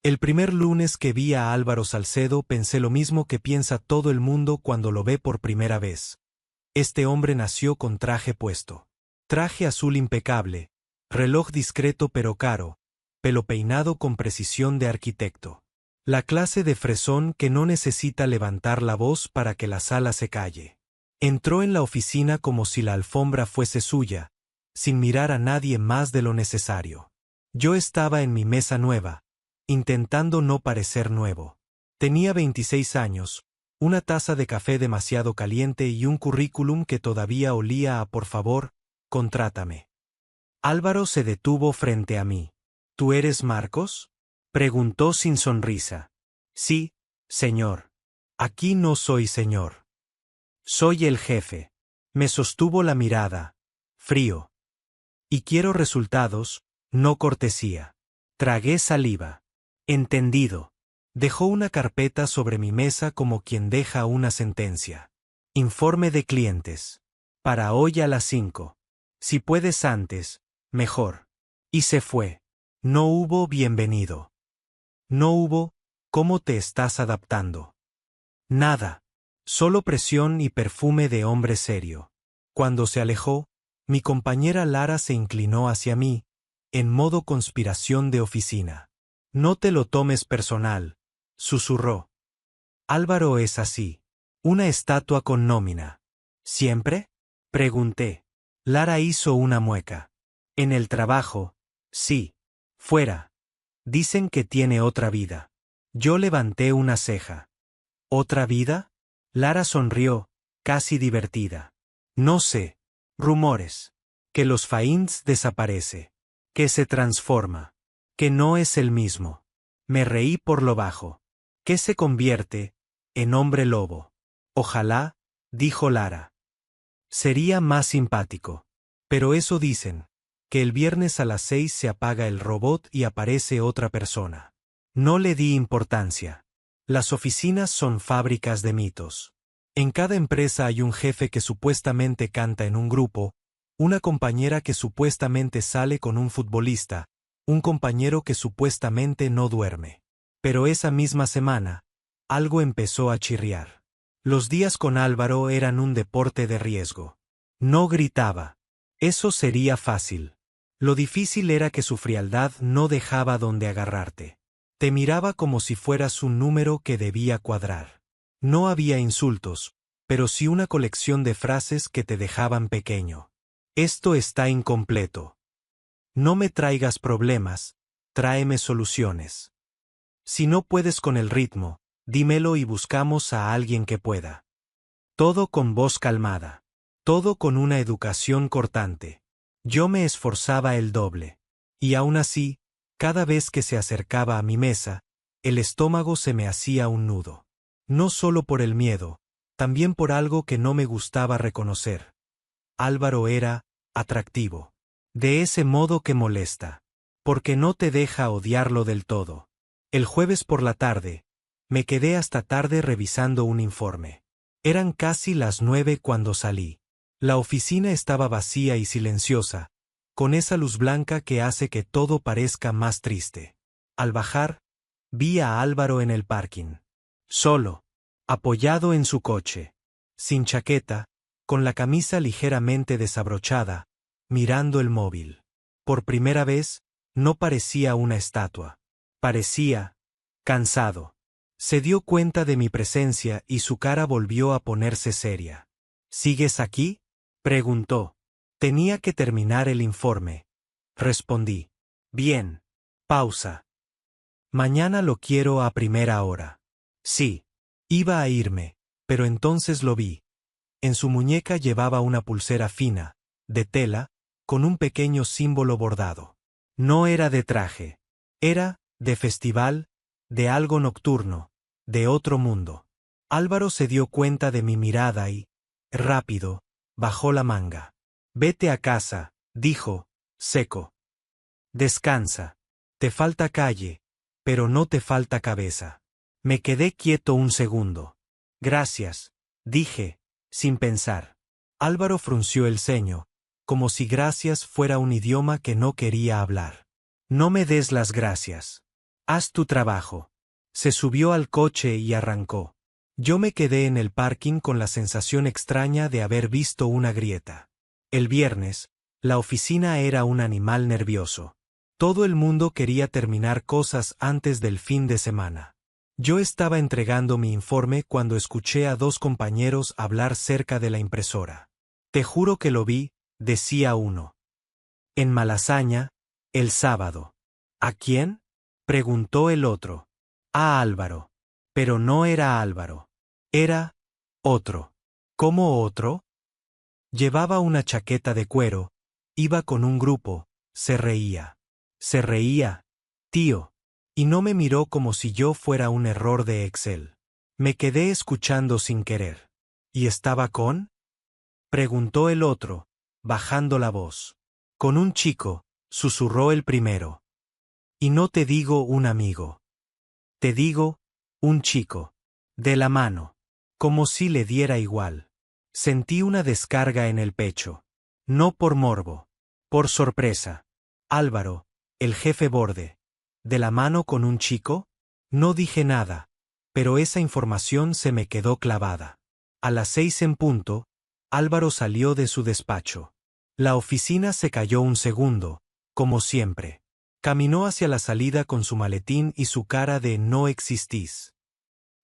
El primer lunes que vi a Álvaro Salcedo pensé lo mismo que piensa todo el mundo cuando lo ve por primera vez. Este hombre nació con traje puesto. Traje azul impecable, reloj discreto pero caro, pelo peinado con precisión de arquitecto. La clase de fresón que no necesita levantar la voz para que la sala se calle. Entró en la oficina como si la alfombra fuese suya, sin mirar a nadie más de lo necesario. Yo estaba en mi mesa nueva, intentando no parecer nuevo. Tenía 26 años, una taza de café demasiado caliente y un currículum que todavía olía a por favor, contrátame. Álvaro se detuvo frente a mí. ¿Tú eres Marcos?, preguntó sin sonrisa. Sí, señor. Aquí no soy señor. Soy el jefe. Me sostuvo la mirada. Frío. Y quiero resultados, no cortesía. Tragué saliva. Entendido. Dejó una carpeta sobre mi mesa como quien deja una sentencia. Informe de clientes. Para hoy a las 5. Si puedes antes, mejor. Y se fue. No hubo bienvenido. No hubo, ¿cómo te estás adaptando? Nada. Solo presión y perfume de hombre serio. Cuando se alejó, mi compañera Lara se inclinó hacia mí, en modo conspiración de oficina. No te lo tomes personal, susurró. Álvaro es así. Una estatua con nómina. ¿Siempre?, pregunté. Lara hizo una mueca. En el trabajo, sí. Fuera. Dicen que tiene otra vida. Yo levanté una ceja. ¿Otra vida? Lara sonrió, casi divertida. No sé. Rumores. Que los Fainds desaparece. Que se transforma. Que no es el mismo. Me reí por lo bajo. Que se convierte en hombre lobo. Ojalá, dijo Lara. Sería más simpático. Pero eso dicen. Que el viernes a las 6 se apaga el robot y aparece otra persona. No le di importancia. Las oficinas son fábricas de mitos. En cada empresa hay un jefe que supuestamente canta en un grupo, una compañera que supuestamente sale con un futbolista, un compañero que supuestamente no duerme. Pero esa misma semana, algo empezó a chirriar. Los días con Álvaro eran un deporte de riesgo. No gritaba. Eso sería fácil. Lo difícil era que su frialdad no dejaba donde agarrarte. Te miraba como si fueras un número que debía cuadrar. No había insultos, pero sí una colección de frases que te dejaban pequeño. Esto está incompleto. No me traigas problemas, tráeme soluciones. Si no puedes con el ritmo, dímelo y buscamos a alguien que pueda. Todo con voz calmada. Todo con una educación cortante. Yo me esforzaba el doble. Y aún así, cada vez que se acercaba a mi mesa, el estómago se me hacía un nudo. No solo por el miedo, también por algo que no me gustaba reconocer. Álvaro era atractivo. De ese modo que molesta. Porque no te deja odiarlo del todo. El jueves por la tarde, me quedé hasta tarde revisando un informe. Eran casi las 9 cuando salí. La oficina estaba vacía y silenciosa, con esa luz blanca que hace que todo parezca más triste. Al bajar, vi a Álvaro en el parking. Solo, apoyado en su coche, sin chaqueta, con la camisa ligeramente desabrochada, mirando el móvil. Por primera vez, no parecía una estatua. Parecía cansado. Se dio cuenta de mi presencia y su cara volvió a ponerse seria. ¿Sigues aquí?, preguntó. Tenía que terminar el informe. Respondí. Bien. Pausa. Mañana lo quiero a primera hora. Sí. Iba a irme, pero entonces lo vi. En su muñeca llevaba una pulsera fina, de tela, con un pequeño símbolo bordado. No era de traje. Era, de festival, de algo nocturno, de otro mundo. Álvaro se dio cuenta de mi mirada y, rápido, bajó la manga. Vete a casa, dijo, seco. Descansa. Te falta calle, pero no te falta cabeza. Me quedé quieto un segundo. Gracias, dije, sin pensar. Álvaro frunció el ceño, como si gracias fuera un idioma que no quería hablar. No me des las gracias. Haz tu trabajo. Se subió al coche y arrancó. Yo me quedé en el parking con la sensación extraña de haber visto una grieta. El viernes, la oficina era un animal nervioso. Todo el mundo quería terminar cosas antes del fin de semana. Yo estaba entregando mi informe cuando escuché a dos compañeros hablar cerca de la impresora. Te juro que lo vi, decía uno. En Malasaña, el sábado. ¿A quién? Preguntó el otro. A Álvaro. Pero no era Álvaro. Era otro. ¿Cómo otro? Llevaba una chaqueta de cuero, iba con un grupo, se reía. Se reía, tío. Y no me miró como si yo fuera un error de Excel. Me quedé escuchando sin querer. ¿Y estaba con? Preguntó el otro, bajando la voz. Con un chico, susurró el primero. Y no te digo un amigo. Te digo, un chico. De la mano. Como si le diera igual. Sentí una descarga en el pecho. No por morbo. Por sorpresa. Álvaro, el jefe borde. ¿De la mano con un chico? No dije nada, pero esa información se me quedó clavada. A las 6 en punto, Álvaro salió de su despacho. La oficina se cayó un segundo, como siempre. Caminó hacia la salida con su maletín y su cara de no existís.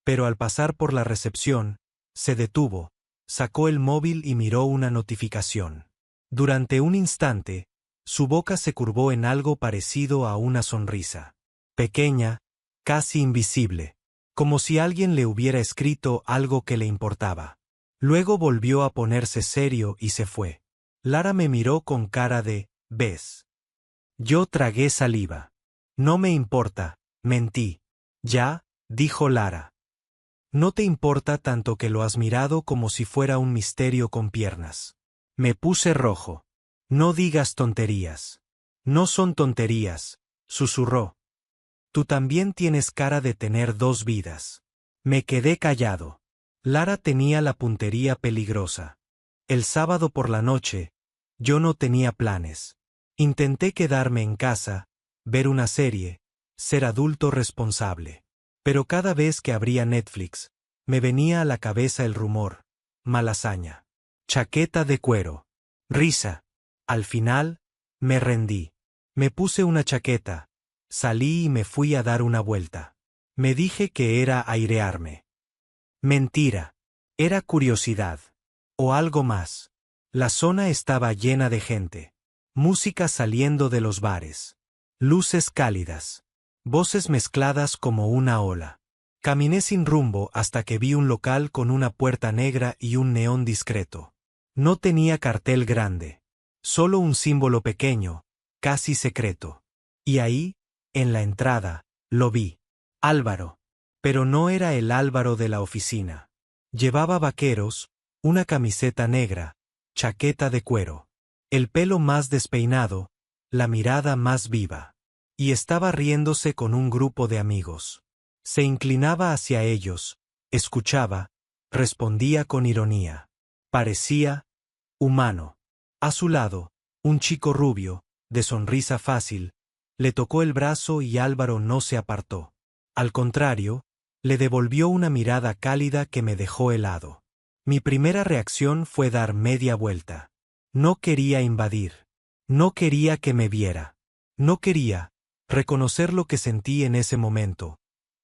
Pero al pasar por la recepción, se detuvo, sacó el móvil y miró una notificación. Durante un instante, su boca se curvó en algo parecido a una sonrisa. Pequeña, casi invisible, como si alguien le hubiera escrito algo que le importaba. Luego volvió a ponerse serio y se fue. Lara me miró con cara de, ¿ves? Yo tragué saliva. No me importa, mentí. Ya, dijo Lara. No te importa tanto que lo has mirado como si fuera un misterio con piernas. Me puse rojo. No digas tonterías. No son tonterías, susurró. Tú también tienes cara de tener dos vidas. Me quedé callado. Lara tenía la puntería peligrosa. El sábado por la noche, yo no tenía planes. Intenté quedarme en casa, ver una serie, ser adulto responsable. Pero cada vez que abría Netflix, me venía a la cabeza el rumor. Malasaña. Chaqueta de cuero. Risa. Al final, me rendí. Me puse una chaqueta. Salí y me fui a dar una vuelta. Me dije que era airearme. Mentira. Era curiosidad. O algo más. La zona estaba llena de gente. Música saliendo de los bares. Luces cálidas. Voces mezcladas como una ola. Caminé sin rumbo hasta que vi un local con una puerta negra y un neón discreto. No tenía cartel grande. Solo un símbolo pequeño, casi secreto. Y ahí, en la entrada, lo vi. Álvaro. Pero no era el Álvaro de la oficina. Llevaba vaqueros, una camiseta negra, chaqueta de cuero. El pelo más despeinado, la mirada más viva. Y estaba riéndose con un grupo de amigos. Se inclinaba hacia ellos, escuchaba, respondía con ironía. Parecía humano. A su lado, un chico rubio, de sonrisa fácil, le tocó el brazo y Álvaro no se apartó. Al contrario, le devolvió una mirada cálida que me dejó helado. Mi primera reacción fue dar media vuelta. No quería invadir. No quería que me viera. No quería reconocer lo que sentí en ese momento.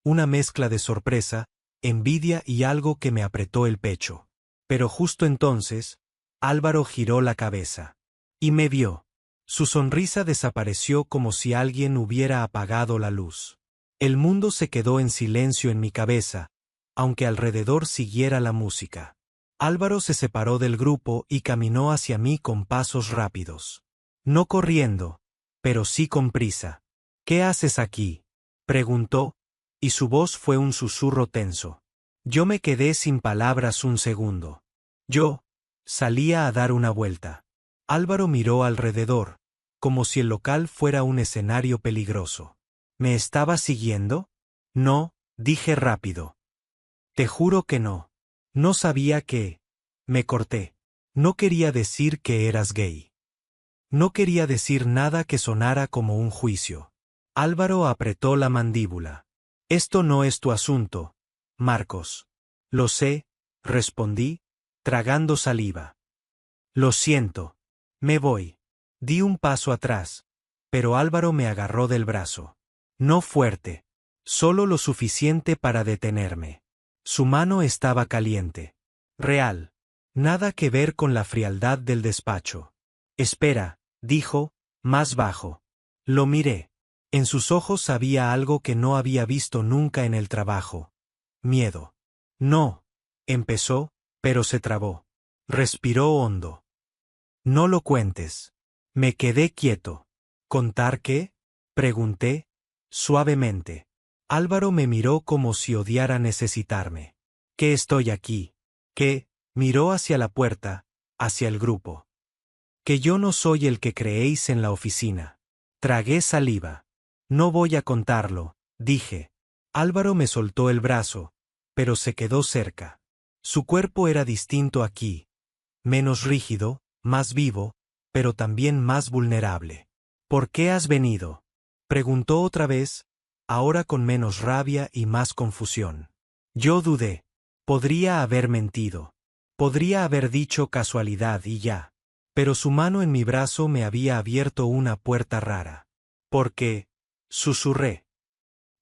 Una mezcla de sorpresa, envidia y algo que me apretó el pecho. Pero justo entonces, Álvaro giró la cabeza. Y me vio. Su sonrisa desapareció como si alguien hubiera apagado la luz. El mundo se quedó en silencio en mi cabeza, aunque alrededor siguiera la música. Álvaro se separó del grupo y caminó hacia mí con pasos rápidos. No corriendo, pero sí con prisa. ¿Qué haces aquí?, preguntó, y su voz fue un susurro tenso. Yo me quedé sin palabras un segundo. Yo salía a dar una vuelta. Álvaro miró alrededor, como si el local fuera un escenario peligroso. ¿Me estaba siguiendo? No, dije rápido. Te juro que no. No sabía que... Me corté. No quería decir que eras gay. No quería decir nada que sonara como un juicio. Álvaro apretó la mandíbula. Esto no es tu asunto, Marcos. Lo sé, respondí, tragando saliva. Lo siento. Me voy. Di un paso atrás, pero Álvaro me agarró del brazo. No fuerte, solo lo suficiente para detenerme. Su mano estaba caliente. Real. Nada que ver con la frialdad del despacho. Espera, dijo, más bajo. Lo miré. En sus ojos había algo que no había visto nunca en el trabajo. Miedo. No, empezó, pero se trabó. Respiró hondo. No lo cuentes. Me quedé quieto. ¿Contar qué? Pregunté, suavemente. Álvaro me miró como si odiara necesitarme. ¿Qué estoy aquí? ¿Qué? Miró hacia la puerta, hacia el grupo. Que yo no soy el que creéis en la oficina. Tragué saliva. No voy a contarlo, dije. Álvaro me soltó el brazo, pero se quedó cerca. Su cuerpo era distinto aquí. Menos rígido, más vivo, pero también más vulnerable. ¿Por qué has venido? Preguntó otra vez, ahora con menos rabia y más confusión. Yo dudé. Podría haber mentido. Podría haber dicho casualidad y ya. Pero su mano en mi brazo me había abierto una puerta rara. ¿Por qué? Susurré.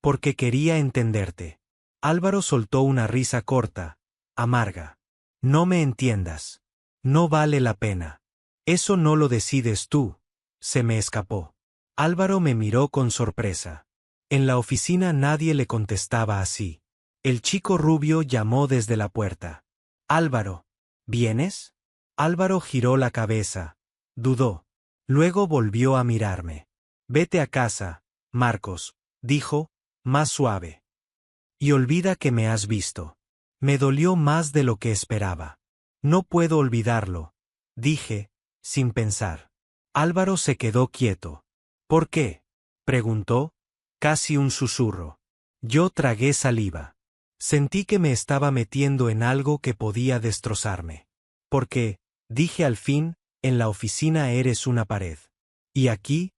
Porque quería entenderte. Álvaro soltó una risa corta, amarga. No me entiendas. No vale la pena. Eso no lo decides tú. Se me escapó. Álvaro me miró con sorpresa. En la oficina nadie le contestaba así. El chico rubio llamó desde la puerta. Álvaro, ¿vienes? Álvaro giró la cabeza. Dudó. Luego volvió a mirarme. Vete a casa, Marcos, dijo, más suave. Y olvida que me has visto. Me dolió más de lo que esperaba. No puedo olvidarlo, dije, sin pensar. Álvaro se quedó quieto. ¿Por qué? Preguntó, casi un susurro. Yo tragué saliva. Sentí que me estaba metiendo en algo que podía destrozarme. Porque, dije al fin, en la oficina eres una pared. Y aquí,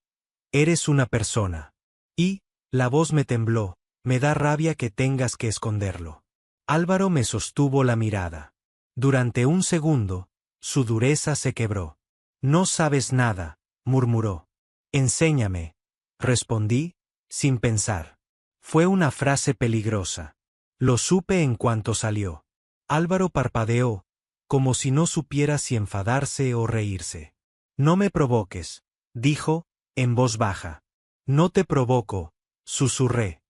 eres una persona. Y, la voz me tembló, me da rabia que tengas que esconderlo. Álvaro me sostuvo la mirada. Durante un segundo, su dureza se quebró. No sabes nada, murmuró. Enséñame, respondí, sin pensar. Fue una frase peligrosa. Lo supe en cuanto salió. Álvaro parpadeó, como si no supiera si enfadarse o reírse. No me provoques, dijo, en voz baja. No te provoco, susurré.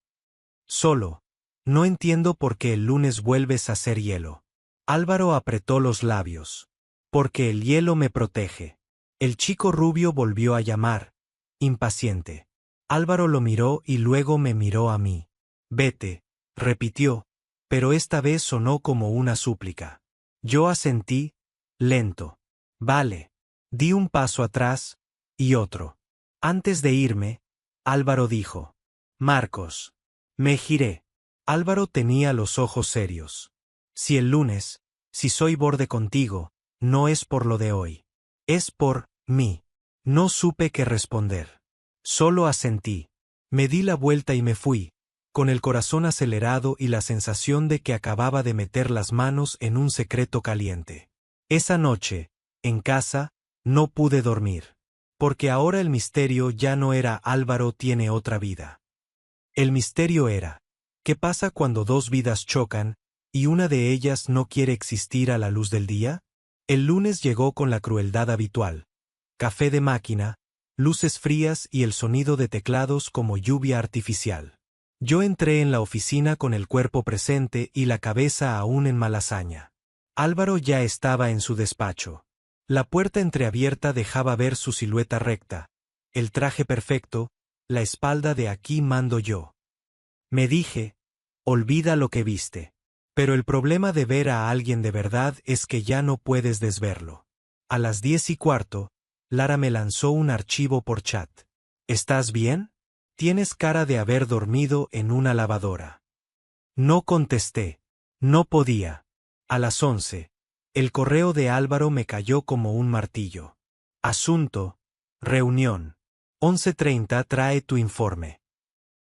Solo, no entiendo por qué el lunes vuelves a ser hielo. Álvaro apretó los labios. Porque el hielo me protege. El chico rubio volvió a llamar, impaciente. Álvaro lo miró y luego me miró a mí. Vete, repitió, pero esta vez sonó como una súplica. Yo asentí, lento. Vale. Di un paso atrás, y otro. Antes de irme, Álvaro dijo. Marcos. Me giré. Álvaro tenía los ojos serios. Si el lunes, si soy borde contigo, no es por lo de hoy. Es por mí. No supe qué responder. Solo asentí. Me di la vuelta y me fui, con el corazón acelerado y la sensación de que acababa de meter las manos en un secreto caliente. Esa noche, en casa, no pude dormir. Porque ahora el misterio ya no era Álvaro tiene otra vida. El misterio era, ¿qué pasa cuando dos vidas chocan, y una de ellas no quiere existir a la luz del día? El lunes llegó con la crueldad habitual. Café de máquina, luces frías y el sonido de teclados como lluvia artificial. Yo entré en la oficina con el cuerpo presente y la cabeza aún en malasaña. Álvaro ya estaba en su despacho. La puerta entreabierta dejaba ver su silueta recta, el traje perfecto, la espalda de aquí mando yo. Me dije, olvida lo que viste. Pero el problema de ver a alguien de verdad es que ya no puedes desverlo. A las 10:15, Lara me lanzó un archivo por chat. ¿Estás bien? Tienes cara de haber dormido en una lavadora. No contesté. No podía. A las 11, el correo de Álvaro me cayó como un martillo. Asunto, reunión. 11:30 trae tu informe.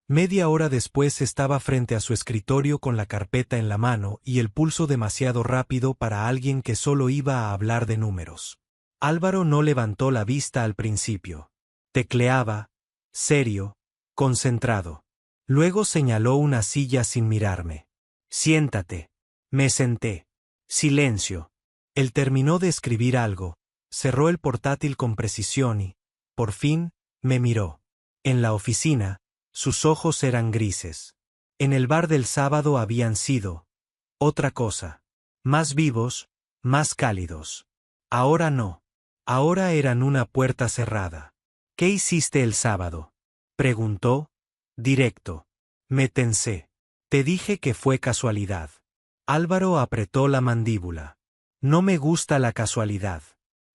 Media hora después estaba frente a su escritorio con la carpeta en la mano y el pulso demasiado rápido para alguien que solo iba a hablar de números. Álvaro no levantó la vista al principio. Tecleaba, serio, concentrado. Luego señaló una silla sin mirarme. Siéntate. Me senté. Silencio. Él terminó de escribir algo, cerró el portátil con precisión y, por fin, me miró. En la oficina, sus ojos eran grises. En el bar del sábado habían sido otra cosa. Más vivos, más cálidos. Ahora no. Ahora eran una puerta cerrada. ¿Qué hiciste el sábado? Preguntó, directo. Me tensé. Te dije que fue casualidad. Álvaro apretó la mandíbula. No me gusta la casualidad.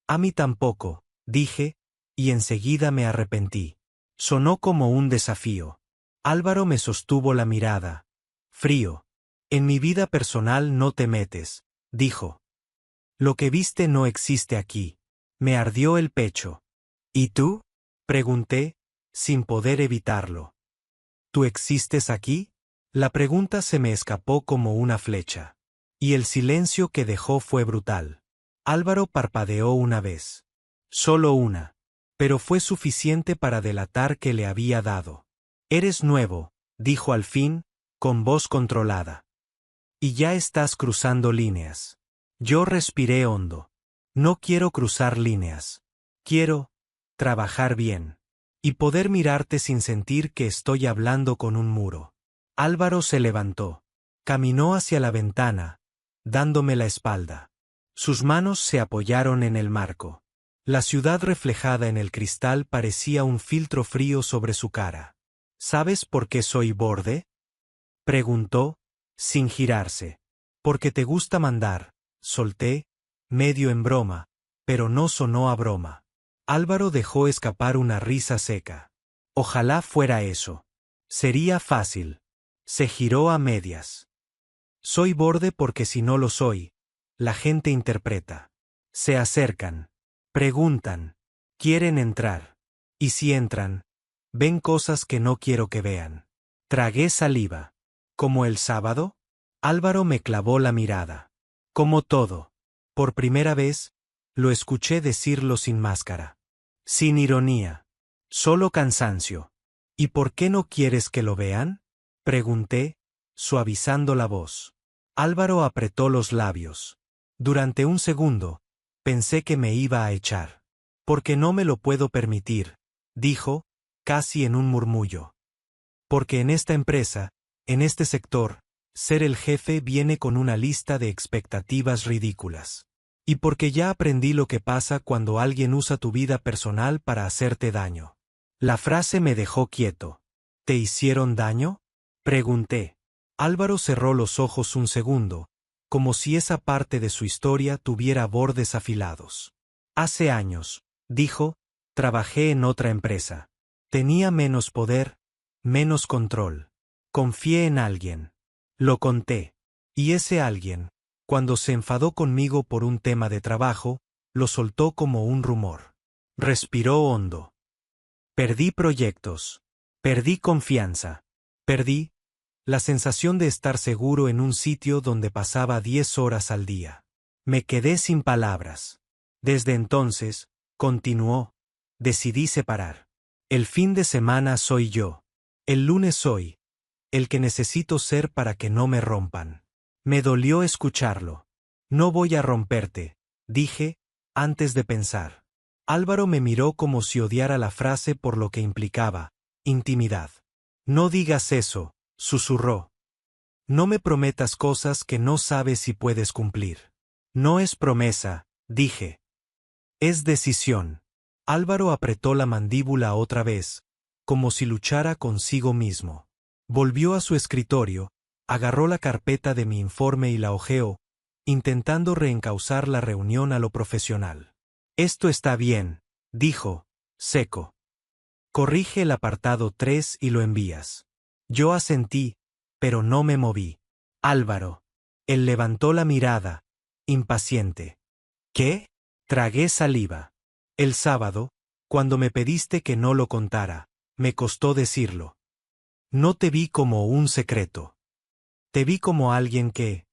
A mí tampoco, dije, y enseguida me arrepentí. Sonó como un desafío. Álvaro me sostuvo la mirada. Frío. En mi vida personal no te metes, dijo. Lo que viste no existe aquí. Me ardió el pecho. ¿Y tú? Pregunté, sin poder evitarlo. ¿Tú existes aquí? La pregunta se me escapó como una flecha. Y el silencio que dejó fue brutal. Álvaro parpadeó una vez. Solo una. Pero fue suficiente para delatar que le había dado. Eres nuevo, dijo al fin, con voz controlada. Y ya estás cruzando líneas. Yo respiré hondo. No quiero cruzar líneas. Quiero trabajar bien. Y poder mirarte sin sentir que estoy hablando con un muro. Álvaro se levantó. Caminó hacia la ventana, dándome la espalda. Sus manos se apoyaron en el marco. La ciudad reflejada en el cristal parecía un filtro frío sobre su cara. ¿Sabes por qué soy borde? Preguntó, sin girarse. Porque te gusta mandar, solté, medio en broma, pero no sonó a broma. Álvaro dejó escapar una risa seca. Ojalá fuera eso. Sería fácil. Se giró a medias. Soy borde porque si no lo soy, la gente interpreta. Se acercan. Preguntan. Quieren entrar. Y si entran, ven cosas que no quiero que vean. Tragué saliva. ¿Como el sábado? Álvaro me clavó la mirada. Como todo. Por primera vez, lo escuché decirlo sin máscara. Sin ironía. Solo cansancio. ¿Y por qué no quieres que lo vean? Pregunté, suavizando la voz. Álvaro apretó los labios. Durante un segundo, pensé que me iba a echar. Porque no me lo puedo permitir, dijo, casi en un murmullo. Porque en esta empresa, en este sector, ser el jefe viene con una lista de expectativas ridículas. Y porque ya aprendí lo que pasa cuando alguien usa tu vida personal para hacerte daño. La frase me dejó quieto. ¿Te hicieron daño? Pregunté. Álvaro cerró los ojos un segundo, como si esa parte de su historia tuviera bordes afilados. Hace años, dijo, trabajé en otra empresa. Tenía menos poder, menos control. Confié en alguien. Lo conté. Y ese alguien, cuando se enfadó conmigo por un tema de trabajo, lo soltó como un rumor. Respiró hondo. Perdí proyectos. Perdí confianza. Perdí la sensación de estar seguro en un sitio donde pasaba 10 horas al día. Me quedé sin palabras. Desde entonces, continuó, decidí separar. El fin de semana soy yo. El lunes soy el que necesito ser para que no me rompan. Me dolió escucharlo. No voy a romperte, dije, antes de pensar. Álvaro me miró como si odiara la frase por lo que implicaba, intimidad. No digas eso, susurró. No me prometas cosas que no sabes si puedes cumplir. No es promesa, dije. Es decisión. Álvaro apretó la mandíbula otra vez, como si luchara consigo mismo. Volvió a su escritorio, agarró la carpeta de mi informe y la hojeó, intentando reencauzar la reunión a lo profesional. Esto está bien, dijo, seco. Corrige el apartado 3 y lo envías. Yo asentí, pero no me moví. Álvaro. Él levantó la mirada, impaciente. ¿Qué? Tragué saliva. El sábado, cuando me pediste que no lo contara, me costó decirlo. No te vi como un secreto. Te vi como alguien que,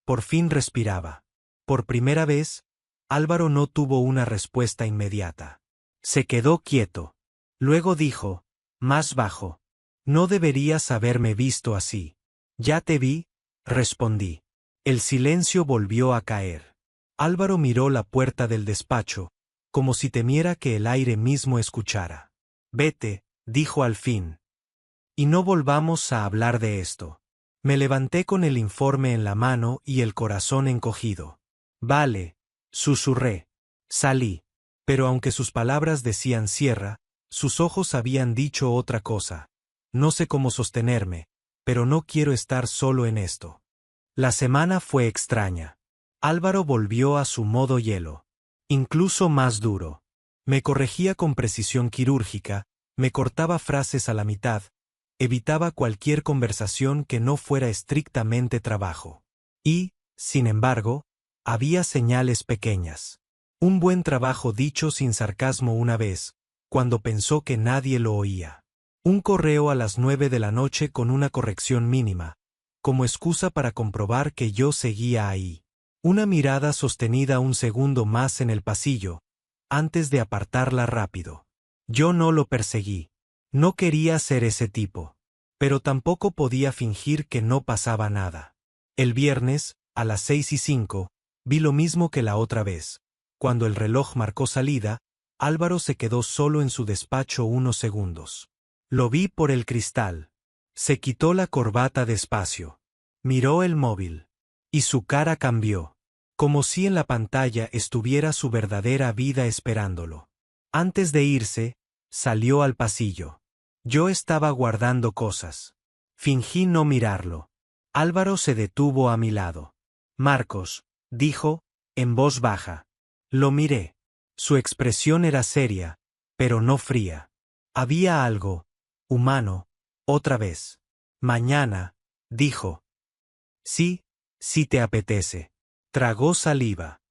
por fin respiraba. Por primera vez, Álvaro no tuvo una respuesta inmediata. Se quedó quieto. Luego dijo, más bajo. No deberías haberme visto así. Ya te vi, respondí. El silencio volvió a caer. Álvaro miró la puerta del despacho, como si temiera que el aire mismo escuchara. Vete, dijo al fin. Y no volvamos a hablar de esto. Me levanté con el informe en la mano y el corazón encogido. Vale, susurré. Salí. Pero aunque sus palabras decían cierra, sus ojos habían dicho otra cosa. No sé cómo sostenerme, pero no quiero estar solo en esto. La semana fue extraña. Álvaro volvió a su modo hielo. Incluso más duro. Me corregía con precisión quirúrgica, me cortaba frases a la mitad, evitaba cualquier conversación que no fuera estrictamente trabajo. Y, sin embargo, había señales pequeñas. Un buen trabajo dicho sin sarcasmo una vez, cuando pensó que nadie lo oía. Un correo a las 9 de la noche con una corrección mínima, como excusa para comprobar que yo seguía ahí. Una mirada sostenida un segundo más en el pasillo, antes de apartarla rápido. Yo no lo perseguí. No quería ser ese tipo. Pero tampoco podía fingir que no pasaba nada. El viernes, a las 6:05, vi lo mismo que la otra vez. Cuando el reloj marcó salida, Álvaro se quedó solo en su despacho unos segundos. Lo vi por el cristal. Se quitó la corbata despacio. Miró el móvil. Y su cara cambió. Como si en la pantalla estuviera su verdadera vida esperándolo. Antes de irse, salió al pasillo. Yo estaba guardando cosas. Fingí no mirarlo. Álvaro se detuvo a mi lado. Marcos, dijo, en voz baja. Lo miré. Su expresión era seria, pero no fría. Había algo, humano, otra vez. Mañana, dijo. Sí, si te apetece. Tragó saliva.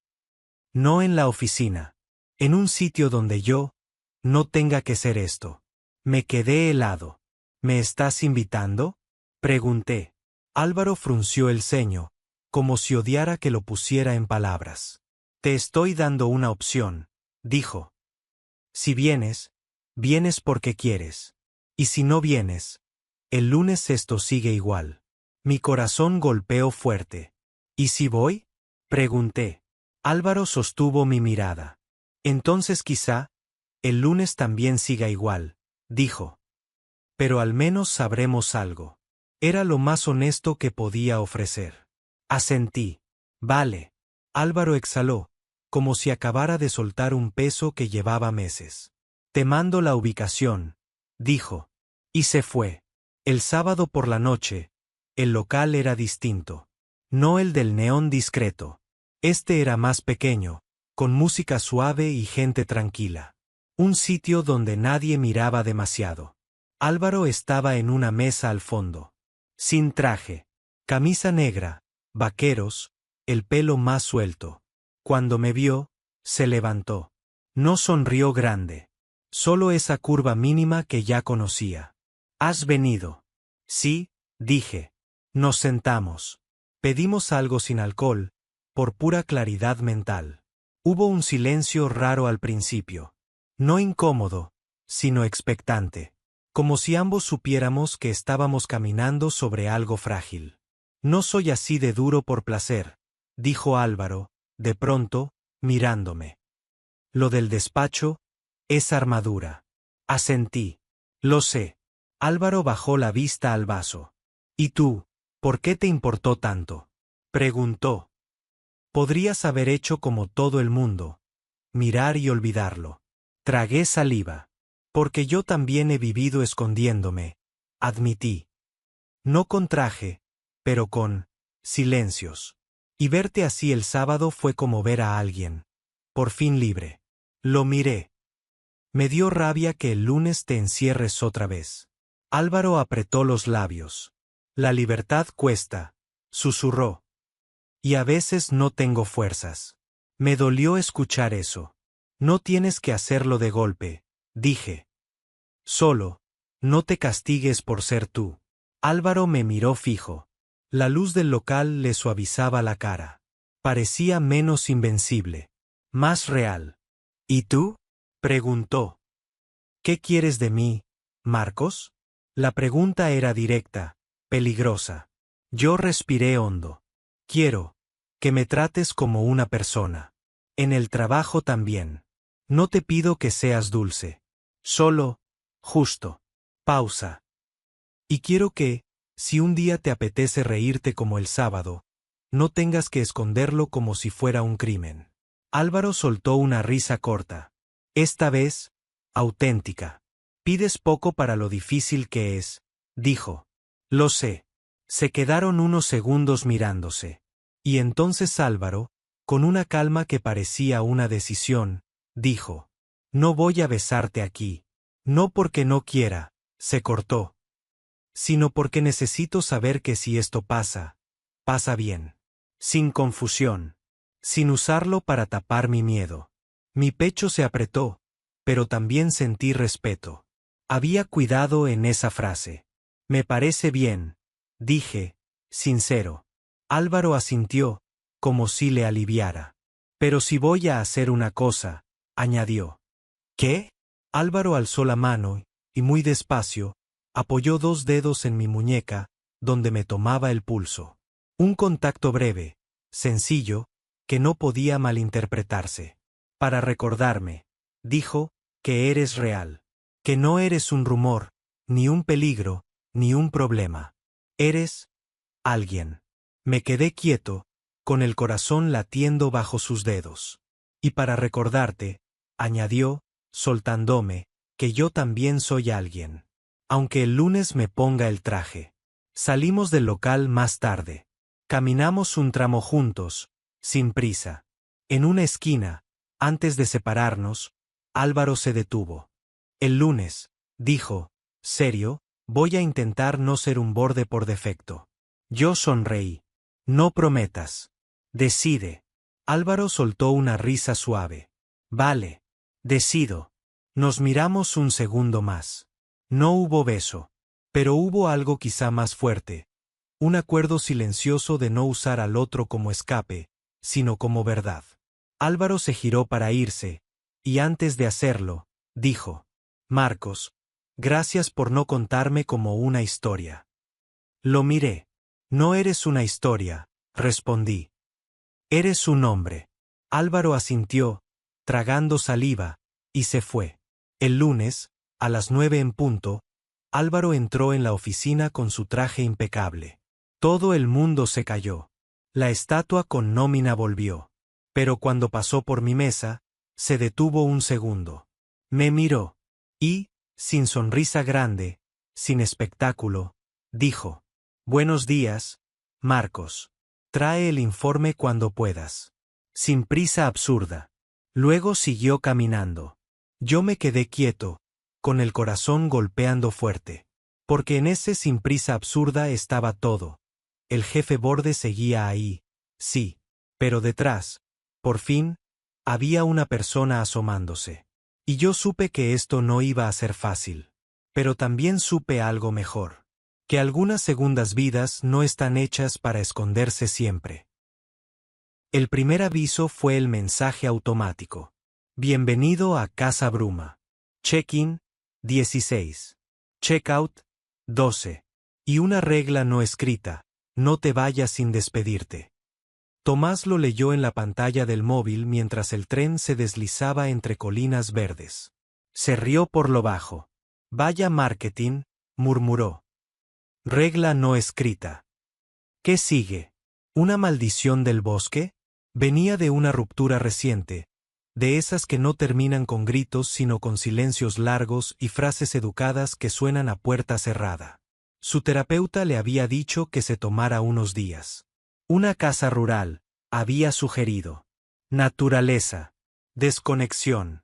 No en la oficina. En un sitio donde yo no tenga que ser esto. Me quedé helado. ¿Me estás invitando? Pregunté. Álvaro frunció el ceño, como si odiara que lo pusiera en palabras. Te estoy dando una opción, dijo. Si vienes, vienes porque quieres. Y si no vienes, el lunes esto sigue igual. Mi corazón golpeó fuerte. ¿Y si voy? Pregunté. Álvaro sostuvo mi mirada. Entonces quizá, el lunes también siga igual, dijo. Pero al menos sabremos algo. Era lo más honesto que podía ofrecer. Asentí. Vale. Álvaro exhaló, como si acabara de soltar un peso que llevaba meses. Te mando la ubicación, dijo. Y se fue. El sábado por la noche, el local era distinto. No el del neón discreto. Este era más pequeño, con música suave y gente tranquila. Un sitio donde nadie miraba demasiado. Álvaro estaba en una mesa al fondo. Sin traje. Camisa negra, vaqueros, el pelo más suelto. Cuando me vio, se levantó. No sonrió grande. Solo esa curva mínima que ya conocía. ¿Has venido? Sí, dije. Nos sentamos. Pedimos algo sin alcohol, por pura claridad mental. Hubo un silencio raro al principio. No incómodo, sino expectante. Como si ambos supiéramos que estábamos caminando sobre algo frágil. No soy así de duro por placer, dijo Álvaro, de pronto, mirándome. Lo del despacho es armadura. Asentí. Lo sé. Álvaro bajó la vista al vaso. ¿Y tú, por qué te importó tanto? Preguntó. Podrías haber hecho como todo el mundo. Mirar y olvidarlo. Tragué saliva. Porque yo también he vivido escondiéndome. Admití. No con traje, pero con silencios. Y verte así el sábado fue como ver a alguien. Por fin libre. Lo miré. Me dio rabia que el lunes te encierres otra vez. Álvaro apretó los labios. La libertad cuesta, susurró. Y a veces no tengo fuerzas. Me dolió escuchar eso. No tienes que hacerlo de golpe, dije. Solo, No te castigues por ser tú. Álvaro me miró fijo. La luz del local le suavizaba la cara. Parecía menos invencible. Más real. ¿Y tú? Preguntó. ¿Qué quieres de mí, Marcos? La pregunta era directa, peligrosa. Yo respiré hondo. Quiero que me trates como una persona. En el trabajo también. No te pido que seas dulce. Solo, justo. Pausa. Y quiero que, si un día te apetece reírte como el sábado, no tengas que esconderlo como si fuera un crimen. Álvaro soltó una risa corta. Esta vez, auténtica. Pides poco para lo difícil que es, dijo. Lo sé. Se quedaron unos segundos mirándose. Y entonces Álvaro, con una calma que parecía una decisión, dijo. No voy a besarte aquí. No porque no quiera, se cortó. Sino porque necesito saber que si esto pasa, pasa bien. Sin confusión. Sin usarlo para tapar mi miedo. Mi pecho se apretó, pero también sentí respeto. Había cuidado en esa frase. Me parece bien, dije, sincero. Álvaro asintió, como si le aliviara. Pero si voy a hacer una cosa, añadió. ¿Qué? Álvaro alzó la mano, y muy despacio, apoyó 2 dedos en mi muñeca, donde me tomaba el pulso. Un contacto breve, sencillo, que no podía malinterpretarse. Para recordarme, dijo, que eres real. Que no eres un rumor, ni un peligro, ni un problema. Eres alguien. Me quedé quieto, con el corazón latiendo bajo sus dedos. Y para recordarte, añadió, soltándome, que yo también soy alguien. Aunque el lunes me ponga el traje. Salimos del local más tarde. Caminamos un tramo juntos, sin prisa. En una esquina, antes de separarnos, Álvaro se detuvo. El lunes, dijo, serio, voy a intentar no ser un borde por defecto. Yo sonreí. No prometas. Decide. Álvaro soltó una risa suave. Vale. Decido. Nos miramos un segundo más. No hubo beso. Pero hubo algo quizá más fuerte. Un acuerdo silencioso de no usar al otro como escape, sino como verdad. Álvaro se giró para irse, y antes de hacerlo, dijo. Marcos, gracias por no contarme como una historia. Lo miré. No eres una historia, respondí. Eres un hombre. Álvaro asintió, tragando saliva, y se fue. El lunes, a las 9 en punto, Álvaro entró en la oficina con su traje impecable. Todo el mundo se calló. La estatua con nómina volvió. Pero cuando pasó por mi mesa, se detuvo un segundo. Me miró. Y, sin sonrisa grande, sin espectáculo, dijo. Buenos días, Marcos. Trae el informe cuando puedas. Sin prisa absurda. Luego siguió caminando. Yo me quedé quieto, con el corazón golpeando fuerte. Porque en ese sin prisa absurda estaba todo. El jefe borde seguía ahí, sí. Pero detrás, por fin, había una persona asomándose. Y yo supe que esto no iba a ser fácil. Pero también supe algo mejor. Que algunas segundas vidas no están hechas para esconderse siempre. El primer aviso fue el mensaje automático. Bienvenido a Casa Bruma. Check-in, 16. Check-out, 12. Y una regla no escrita, no te vayas sin despedirte. Tomás lo leyó en la pantalla del móvil mientras el tren se deslizaba entre colinas verdes. Se rió por lo bajo. Vaya marketing, murmuró. Regla no escrita. ¿Qué sigue? ¿Una maldición del bosque? Venía de una ruptura reciente, de esas que no terminan con gritos sino con silencios largos y frases educadas que suenan a puerta cerrada. Su terapeuta le había dicho que se tomara unos días. Una casa rural, había sugerido. Naturaleza. Desconexión.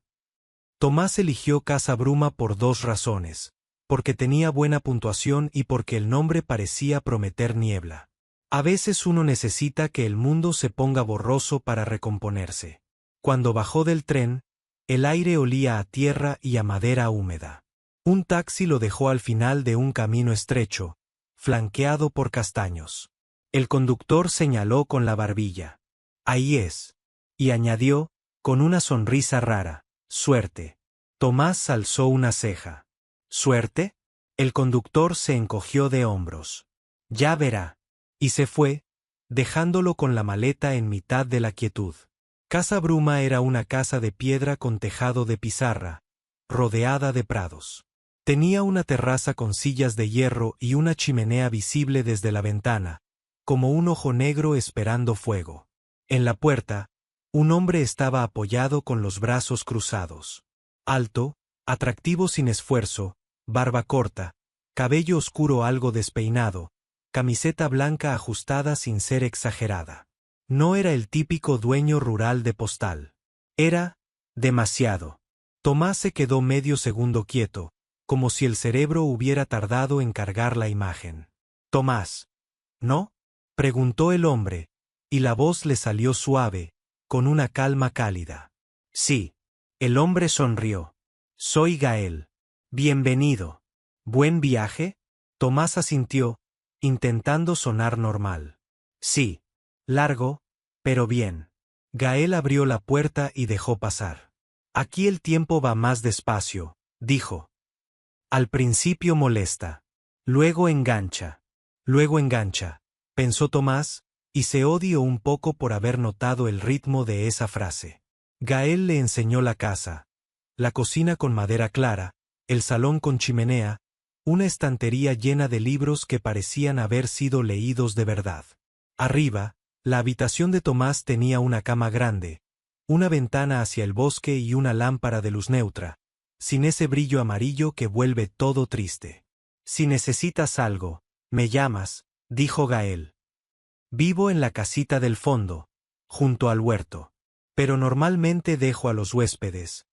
Tomás eligió Casa Bruma por 2 razones. Porque tenía buena puntuación y porque el nombre parecía prometer niebla. A veces uno necesita que el mundo se ponga borroso para recomponerse. Cuando bajó del tren, el aire olía a tierra y a madera húmeda. Un taxi lo dejó al final de un camino estrecho, flanqueado por castaños. El conductor señaló con la barbilla. Ahí es. Y añadió, con una sonrisa rara, suerte. Tomás alzó una ceja. ¿Suerte? El conductor se encogió de hombros. Ya verá. Y se fue, dejándolo con la maleta en mitad de la quietud. Casa Bruma era una casa de piedra con tejado de pizarra, rodeada de prados. Tenía una terraza con sillas de hierro y una chimenea visible desde la ventana, como un ojo negro esperando fuego. En la puerta, un hombre estaba apoyado con los brazos cruzados. Alto, atractivo sin esfuerzo, barba corta, cabello oscuro algo despeinado, camiseta blanca ajustada sin ser exagerada. No era el típico dueño rural de Postal. Era demasiado. Tomás se quedó medio segundo quieto, como si el cerebro hubiera tardado en cargar la imagen. Tomás. ¿No? Preguntó el hombre, y la voz le salió suave, con una calma cálida. Sí. El hombre sonrió. Soy Gael. Bienvenido. ¿Buen viaje? Tomás asintió, intentando sonar normal. Sí. Largo, pero bien. Gael abrió la puerta y dejó pasar. Aquí el tiempo va más despacio, dijo. Al principio molesta. Luego engancha. Luego engancha, pensó Tomás, y se odió un poco por haber notado el ritmo de esa frase. Gael le enseñó la casa. La cocina con madera clara, el salón con chimenea, una estantería llena de libros que parecían haber sido leídos de verdad. Arriba, la habitación de Tomás tenía una cama grande, una ventana hacia el bosque y una lámpara de luz neutra, sin ese brillo amarillo que vuelve todo triste. Si necesitas algo, me llamas, dijo Gael. Vivo en la casita del fondo, junto al huerto. Pero normalmente dejo a los huéspedes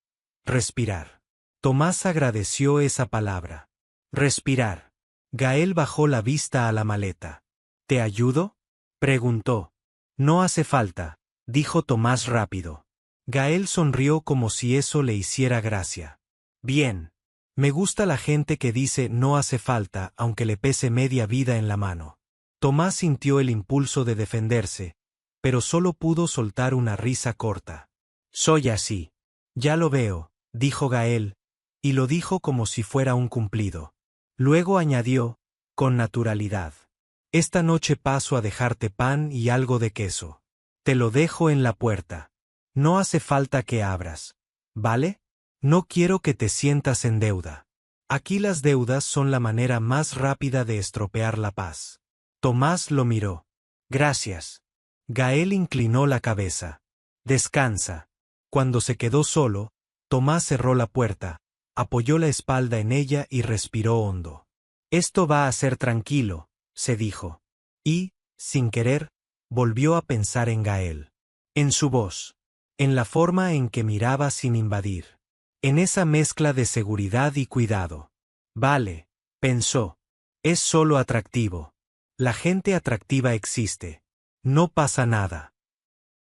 respirar. Tomás agradeció esa palabra. Respirar. Gael bajó la vista a la maleta. ¿Te ayudo? Preguntó. No hace falta, dijo Tomás rápido. Gael sonrió como si eso le hiciera gracia. Bien. Me gusta la gente que dice no hace falta aunque le pese media vida en la mano. Tomás sintió el impulso de defenderse, pero solo pudo soltar una risa corta. Soy así. Ya lo veo, dijo Gael, y lo dijo como si fuera un cumplido. Luego añadió, con naturalidad. Esta noche paso a dejarte pan y algo de queso. Te lo dejo en la puerta. No hace falta que abras. ¿Vale? No quiero que te sientas en deuda. Aquí las deudas son la manera más rápida de estropear la paz. Tomás lo miró. Gracias. Gael inclinó la cabeza. Descansa. Cuando se quedó solo, Tomás cerró la puerta, apoyó la espalda en ella y respiró hondo. Esto va a ser tranquilo, se dijo. Y, sin querer, volvió a pensar en Gael. En su voz. En la forma en que miraba sin invadir. En esa mezcla de seguridad y cuidado. Vale, pensó. Es solo atractivo. La gente atractiva existe. No pasa nada.